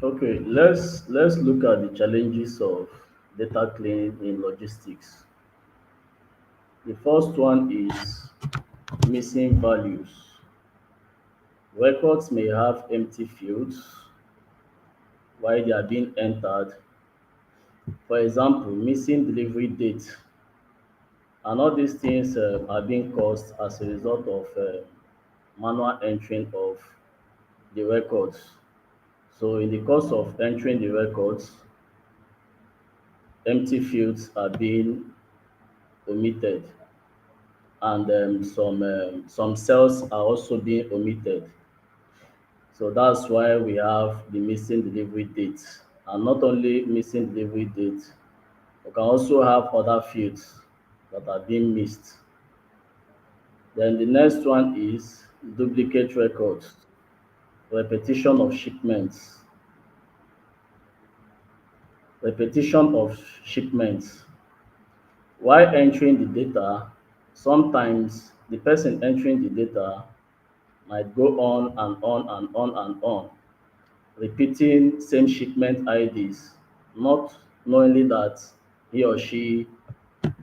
Okay, let's look at the challenges of data cleaning in logistics. The first one is missing values. Records may have empty fields while they are being entered. For example, missing delivery date, and all these things are being caused as a result of manual entering of the records. So, in the course of entering the records, empty fields are being omitted, and some cells are also being omitted. So that's why we have the missing delivery date, and not only missing delivery date, we can also have other fields that are being missed. Then the next one is duplicate records, repetition of shipments, repetition of shipments. While entering the data, sometimes the person entering the data might go on and on and on and on, repeating same shipment IDs, not knowingly that he or she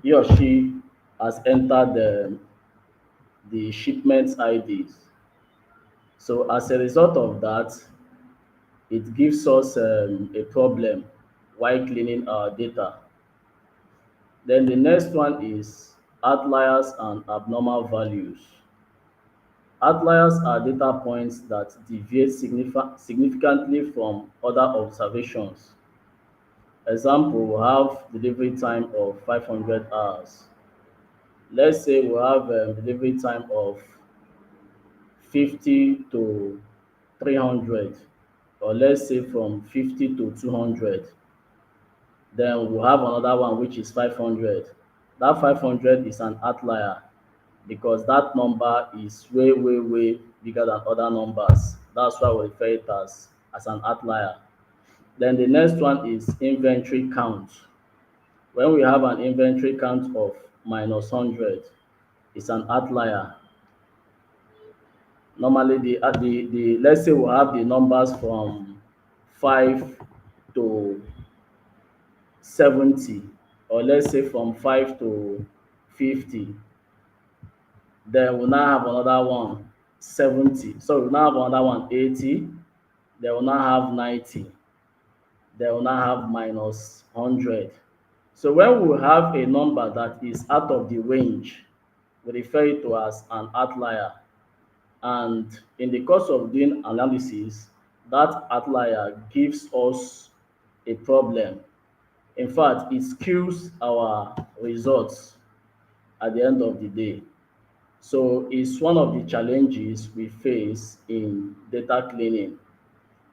he or she has entered the shipment IDs. So as a result of that, it gives us a problem while cleaning our data. Then the next one is outliers and abnormal values. Outliers are data points that deviate significantly from other observations. Example, we have delivery time of 500 hours. Let's say we have delivery time of 50 to 300, or let's say from 50 to 200. Then we have another one which is 500. That 500 is an outlier because that number is way, way, way bigger than other numbers. That's why we refer it as an outlier. Then the next one is inventory count. When we have an inventory count of minus 100, it's an outlier. Normally, the let's say we have the numbers from 5 to 70, or let's say from 5 to 50. Then we now have another one 70. So we now have another one 80. Then we now have 90. Then we now have minus 100. So when we have a number that is out of the range, we refer it to as an outlier. And in the course of doing analysis, that outlier gives us a problem. In fact, it skews our results at the end of the day. So it's one of the challenges we face in data cleaning.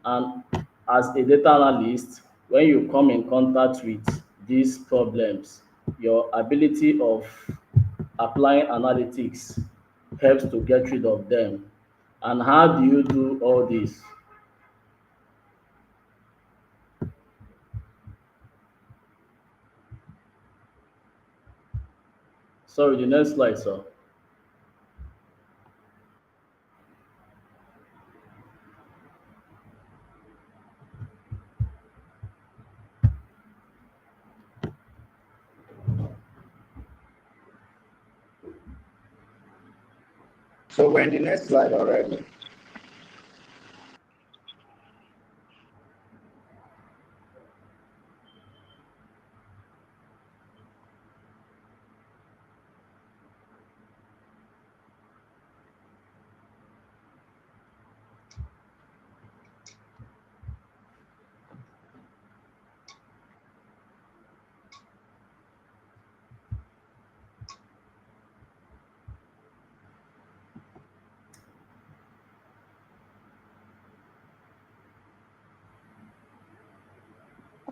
And as a data analyst, when you come in contact with these problems, your ability of applying analytics helps to get rid of them. And how do you do all this? Sorry, the next slide, sir. So we're in the next slide already.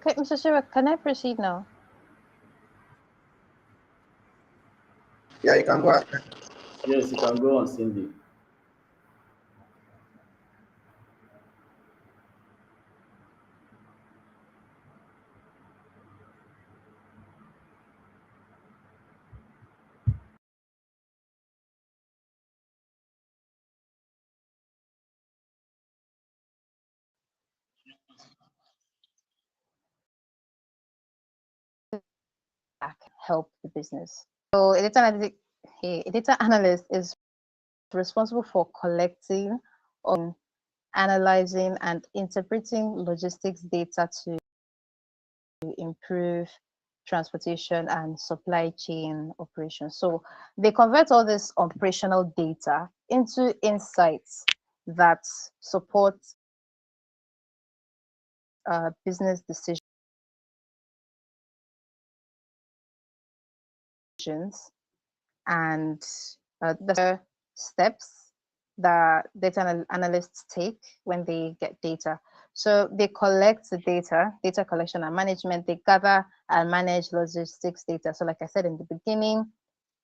Okay, Mr. Shira, can I proceed now? Yeah, you can go ahead. Yes, you can go on, Cindy. Help the business. So a data analyst is responsible for collecting, analyzing, and interpreting logistics data to improve transportation and supply chain operations. So they convert all this operational data into insights that support business decisions and the steps that analysts take when they get data. So they collect the data collection and management. They gather and manage logistics data. So like I said in the beginning,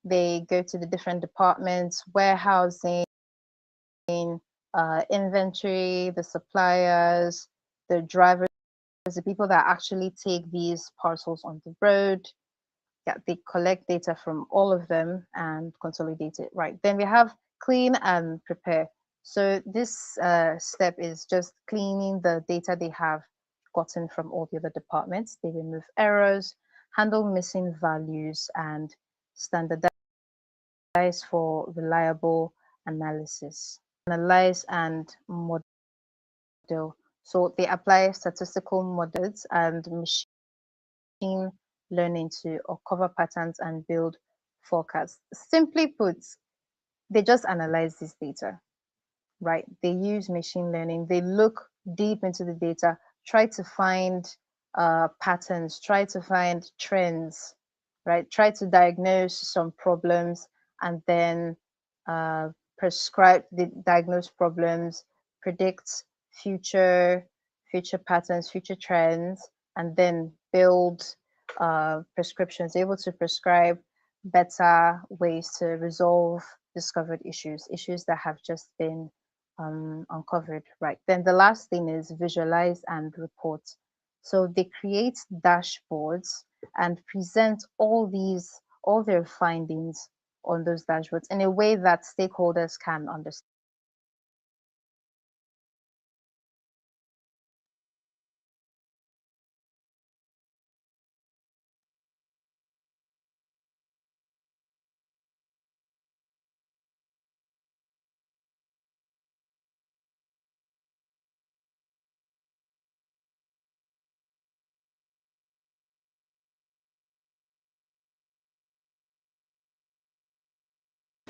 they go to the different departments, warehousing, inventory, the suppliers, the drivers, the people that actually take these parcels on the road. Yeah, they collect data from all of them and consolidate it. Right. Then we have clean and prepare. So this step is just cleaning the data they have gotten from all the other departments. They remove errors, handle missing values, and standardize for reliable analysis. Analyze and model. So they apply statistical models and machine learning to uncover patterns and build forecasts. Simply put, they just analyze this data, right? They use machine learning, they look deep into the data, try to find patterns, try to find trends, right? Try to diagnose some problems and then uh, prescribe the diagnosed problems, predict future patterns, future trends, and then build prescriptions, able to prescribe better ways to resolve discovered issues that have just been uncovered, right? Then the last thing is visualize and report. So they create dashboards and present all their findings on those dashboards in a way that stakeholders can understand.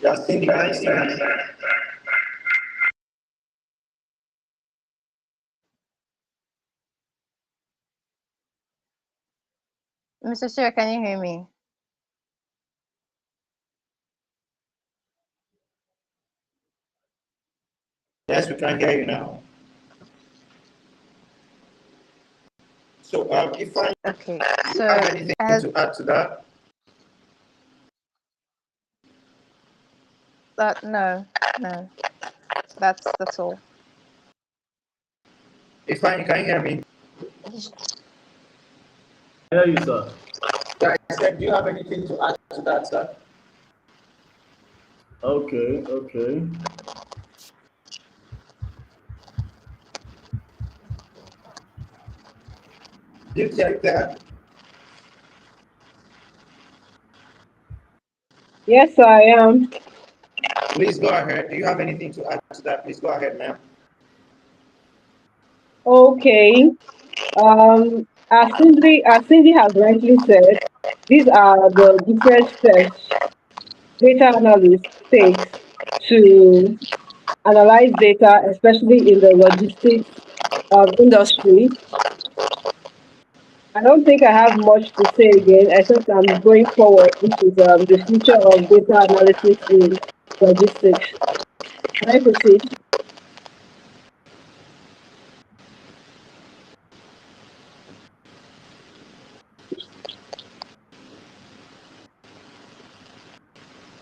Just think about Mr. Shira, can you hear me? Yes, we can hear you now. So, if I Okay, you so have anything as to add to that? no, no, that's all. If I can you hear me? I hear you, sir. Yeah, I said, do you have anything to add to that, sir? Okay, okay. You check that. Yes, I am. Please go ahead. Do you have anything to add to that? Please go ahead, ma'am. Okay. As Cindy has rightly said, these are the different steps data analysts takes to analyze data, especially in the logistics industry. I don't think I have much to say again, except I'm going forward, which is the future of data analytics in logistics. Can I proceed?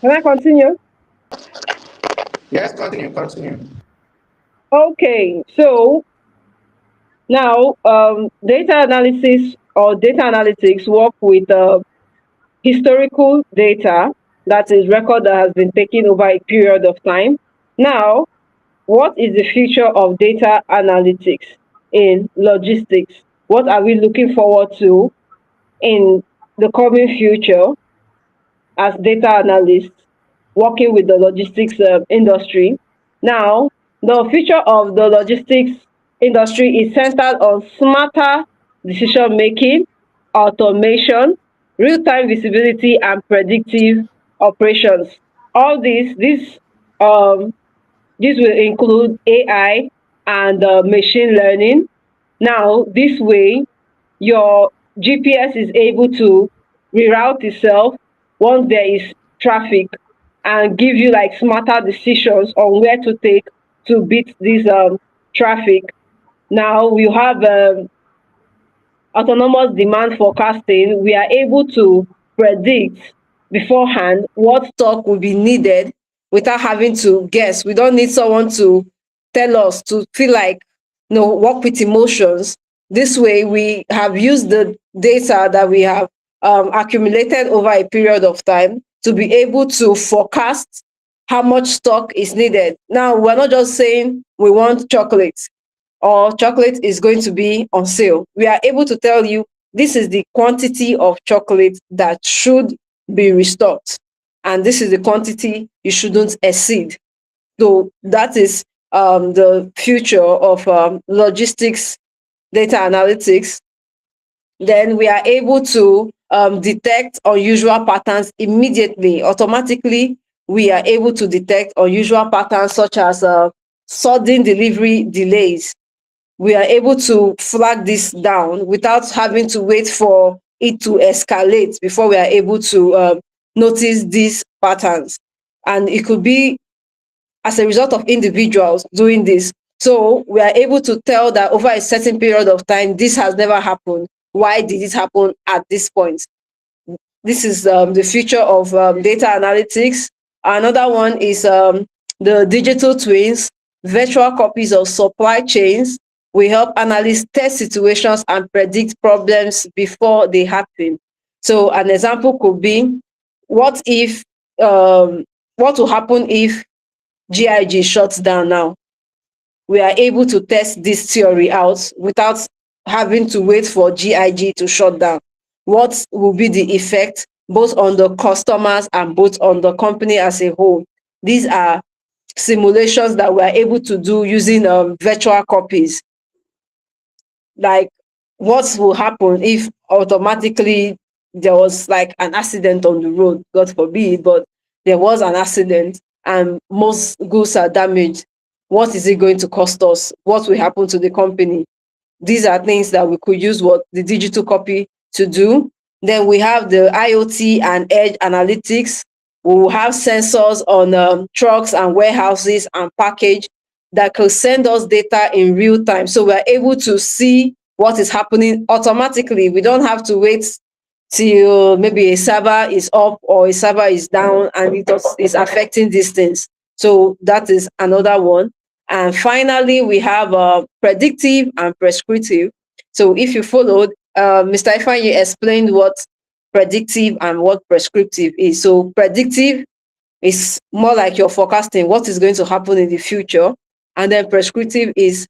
Can I continue? Yes, continue, continue. Okay, so now data analysis or data analytics work with historical data, that is record that has been taken over a period of time. Now, what is the future of data analytics in logistics? What are we looking forward to in the coming future as data analysts working with the logistics industry? Now, the future of the logistics industry is centered on smarter decision making, automation, real time visibility, and predictive operations. All um, this will include AI and machine learning. Now, this way, your GPS is able to reroute itself once there is traffic and give you like smarter decisions on where to take to beat this traffic. Now we have autonomous demand forecasting. We are able to predict beforehand what stock will be needed without having to guess. We don't need someone to tell us to feel like, work with emotions. This way, we have used the data that we have accumulated over a period of time to be able to forecast how much stock is needed. Now, we're not just saying we want chocolate or chocolate is going to be on sale. We are able to tell you this is the quantity of chocolate that should be restocked, and this is the quantity you shouldn't exceed. So that is the future of logistics data analytics. Then we are able to detect unusual patterns immediately, automatically. We are able to detect unusual patterns such as sudden delivery delays. We are able to flag this down without having to wait for it to escalate before we are able to notice these patterns. And it could be as a result of individuals doing this. So we are able to tell that over a certain period of time, this has never happened. Why did it happen at this point? This is the future of data analytics. Another one is the digital twins, virtual copies of supply chains. We help analysts test situations and predict problems before they happen. So an example could be, what if what will happen if GIG shuts down now? We are able to test this theory out without having to wait for GIG to shut down. What will be the effect both on the customers and both on the company as a whole? These are simulations that we are able to do using virtual copies. Like, what will happen if automatically there was like an accident on the road, God forbid, but there was an accident and most goods are damaged? What is it going to cost us? What will happen to the company? These are things that we could use what the digital copy to do. Then we have the IoT and edge analytics. We will have sensors on trucks and warehouses and package that could send us data in real time. So we're able to see what is happening automatically. We don't have to wait till maybe a server is up or a server is down and is affecting these things. So that is another one. And finally, we have predictive and prescriptive. So if you followed, Mr. Ifan, explained what predictive and what prescriptive is. So predictive is more like you're forecasting what is going to happen in the future. And then prescriptive is,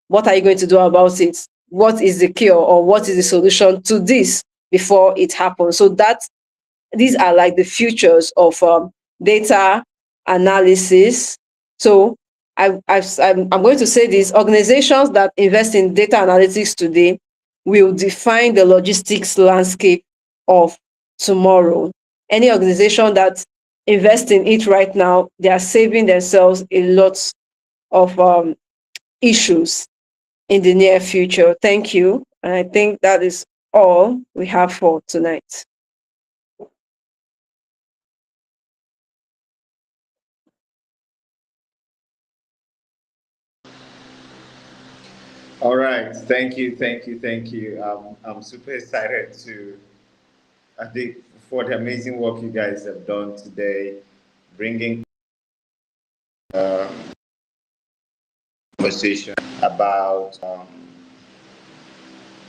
what are you going to do about it? What is the cure or what is the solution to this before it happens? So these are like the futures of data analysis. So I'm going to say this: organizations that invest in data analytics today will define the logistics landscape of tomorrow. Any organization that invests in it right now, they are saving themselves a lot of issues in the near future. Thank you. And I think that is all we have for tonight. All right. Thank you. Thank you. Thank you. I'm super excited to, I think, for the amazing work you guys have done today, bringing conversation about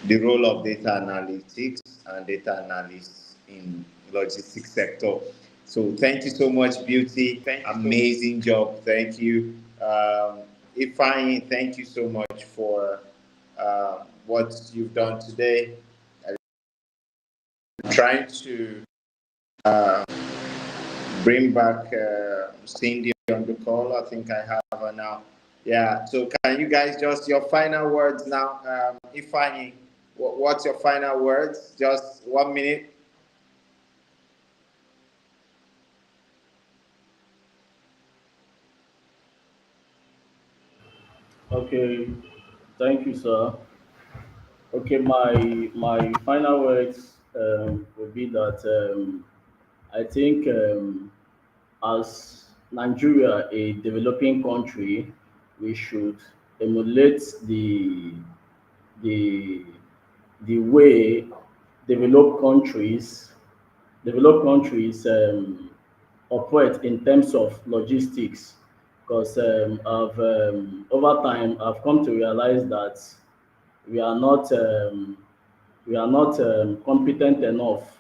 the role of data analytics and data analysts in logistics sector. So thank you so much, Beauty. Amazing job. Thank you. Ifeanyi, thank you so much for what you've done today. I'm trying to uh, bring back Cindy on the call. I think I have her now. Yeah. So can you guys just your final words now? Ifeanyi, what's your final words? Just 1 minute. Okay, thank you, sir. Okay, my final words would be that I think as Nigeria, a developing country, we should emulate the the way developed countries developed countries operate in terms of logistics. Because over time I've come to realize that we are not competent enough.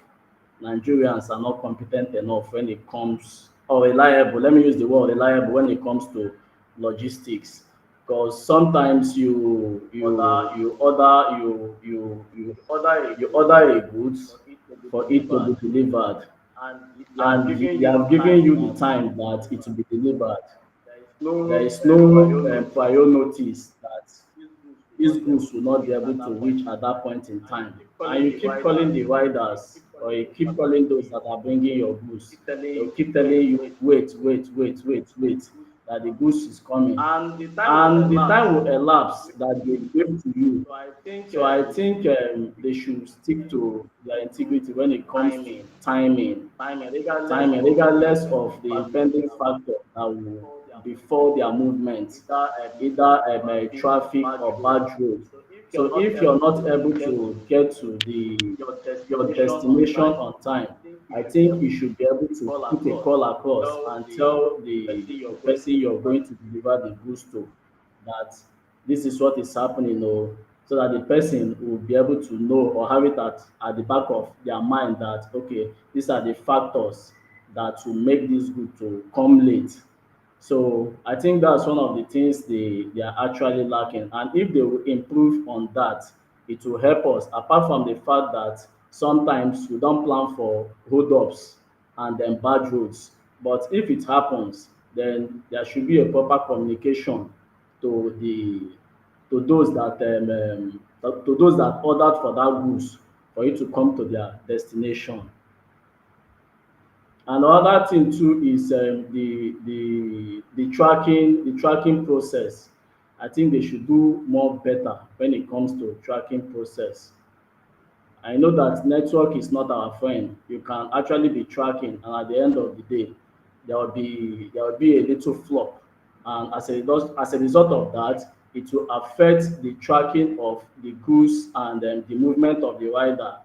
Nigerians are not competent enough when it comes, or reliable. Let me use the word reliable when it comes to logistics. Because sometimes you order a goods for it to be delivered, and they have given you the time that it will be delivered. There is no prior notice that these goods will not be able to reach at that point in time. And you keep calling the riders, or you keep calling those that are bringing your goods. They'll keep telling you, wait, wait, wait, wait, wait, that the goods is coming. And the time will elapse that they give to you. So I think they should stick to their integrity when it comes to timing, regardless of the impending factor that will before their movement, either traffic or bad road. So if you're not able to get to your destination on time, I think you should be able to put a call across and tell the person you're going to deliver the goods to that this is what is happening, or so that the person will be able to know or have it at the back of their mind that okay, these are the factors that will make this good to come late. So I think that's one of the things they are actually lacking. And if they will improve on that, it will help us. Apart from the fact that sometimes we don't plan for hold-ups and then bad roads. But if it happens, then there should be a proper communication to the to those that to those that ordered for that goods for it to come to their destination. Another thing too is the tracking process. I think they should do more better when it comes to tracking process. I know that network is not our friend. You can actually be tracking, and at the end of the day, there will be a little flop, and as a result of that, it will affect the tracking of the goods and the movement of the rider.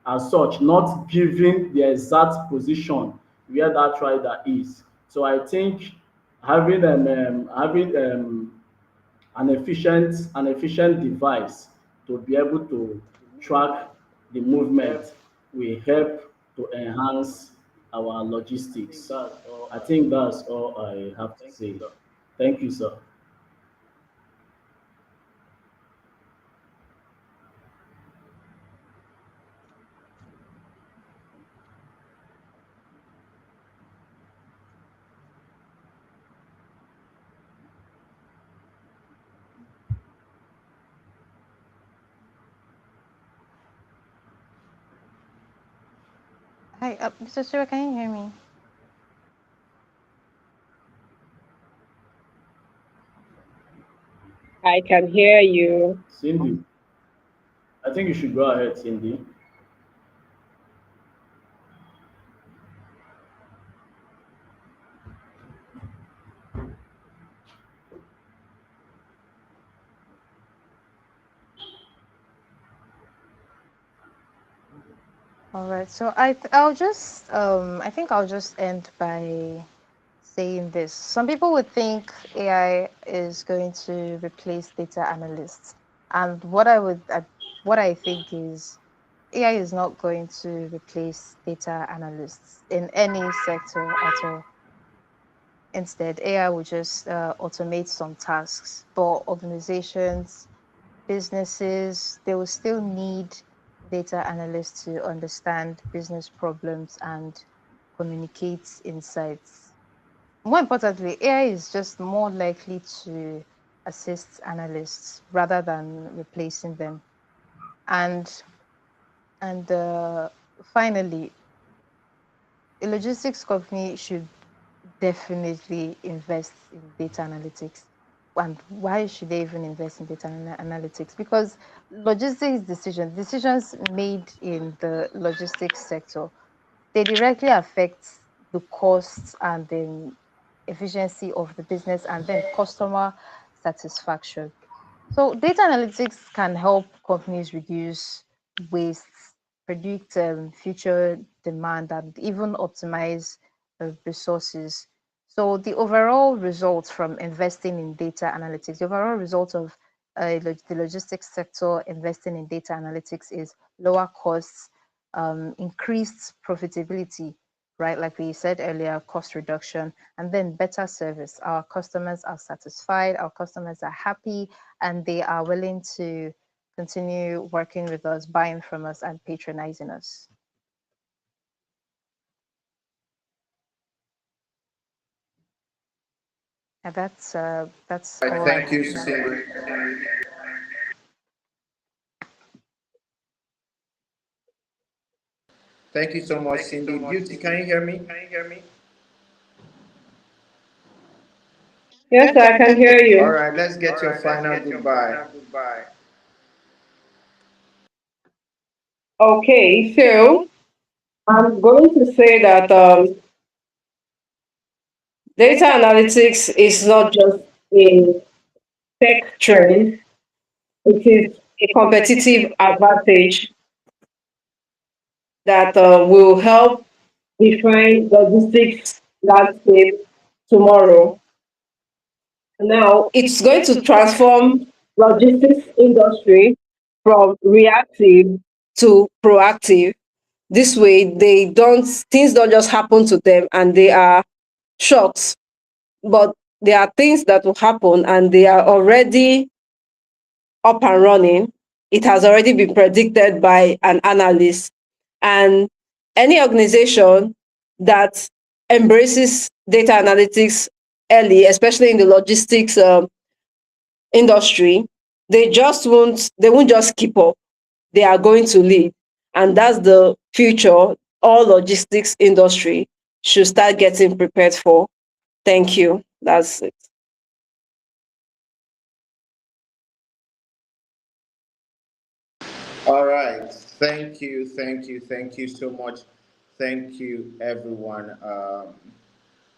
As such, not giving the exact position where that rider is. So I think having an efficient device to be able to track the movement will help to enhance our logistics. I think that's all I have to say. Thank you, sir. Hi, Mr. Stewart, can you hear me? I can hear you. Cindy, I think you should go ahead, Cindy. All right. So I think I'll just end by saying this. Some people would think AI is going to replace data analysts, and what I think is AI is not going to replace data analysts in any sector at all. Instead, AI will just automate some tasks, but organizations, businesses, they will still need data analysts to understand business problems and communicate insights. More importantly, AI is just more likely to assist analysts rather than replacing them. And and finally, a logistics company should definitely invest in data analytics. And why should they even invest in data analytics? Because decisions made in the logistics sector, they directly affect the costs and the efficiency of the business and then customer satisfaction. So data analytics can help companies reduce waste, predict future demand, and even optimize resources. So the overall result from investing in data analytics, the overall result of the logistics sector investing in data analytics is lower costs, increased profitability, right? Like we said earlier, cost reduction, and then better service. Our customers are satisfied, our customers are happy, and they are willing to continue working with us, buying from us, and patronizing us. And that's All all right, I thank have you, to say. Cindy. Thank you so much, Cindy. Beauty, can you hear me? Yes, I can hear All you. right, let's get your final goodbye. Okay, so I'm going to say that data analytics is not just a tech trend, it is a competitive advantage that will help define logistics landscape tomorrow. Now, it's going to transform logistics industry from reactive to proactive. This way, they don't things don't just happen to them and they are shocks, but there are things that will happen and they are already up and running. It has already been predicted by an analyst. And any organization that embraces data analytics early, especially in the logistics industry, they won't just keep up. They are going to lead. And that's the future all logistics industry should start getting prepared for. Thank you. That's it. All right. Thank you so much. Thank you, everyone.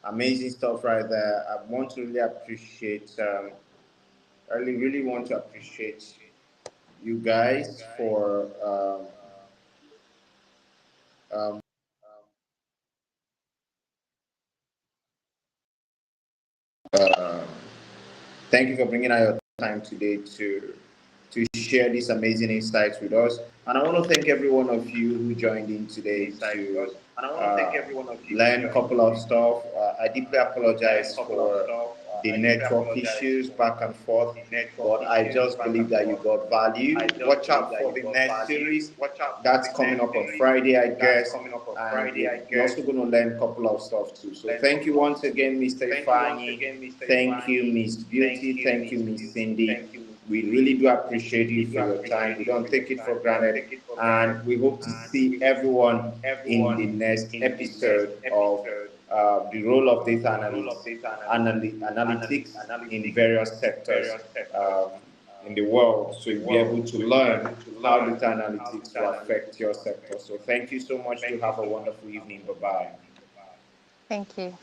Amazing stuff right there. I want to really appreciate, I really want to appreciate you guys for um, uh, thank you for bringing out your time today to share these amazing insights with us. And I want to thank every one of you who joined in today to learn a couple of stuff. I deeply apologize for the network issues back and forth, but I just believe that you got value. Watch out for the next series that's coming up on Friday, I guess. And you're also going to learn a couple of stuff too. So thank you once again, Mr. Ifani. Thank you, Miss Beauty. Thank you, Miss Cindy. We really do appreciate you for your time. We don't take it for granted. And we hope to see everyone in the next episode of the role of data analytics in various sectors in the world. So you'll be able to learn how data analytics will affect your sector. So thank you so much. To have a wonderful evening. Bye bye. Thank you.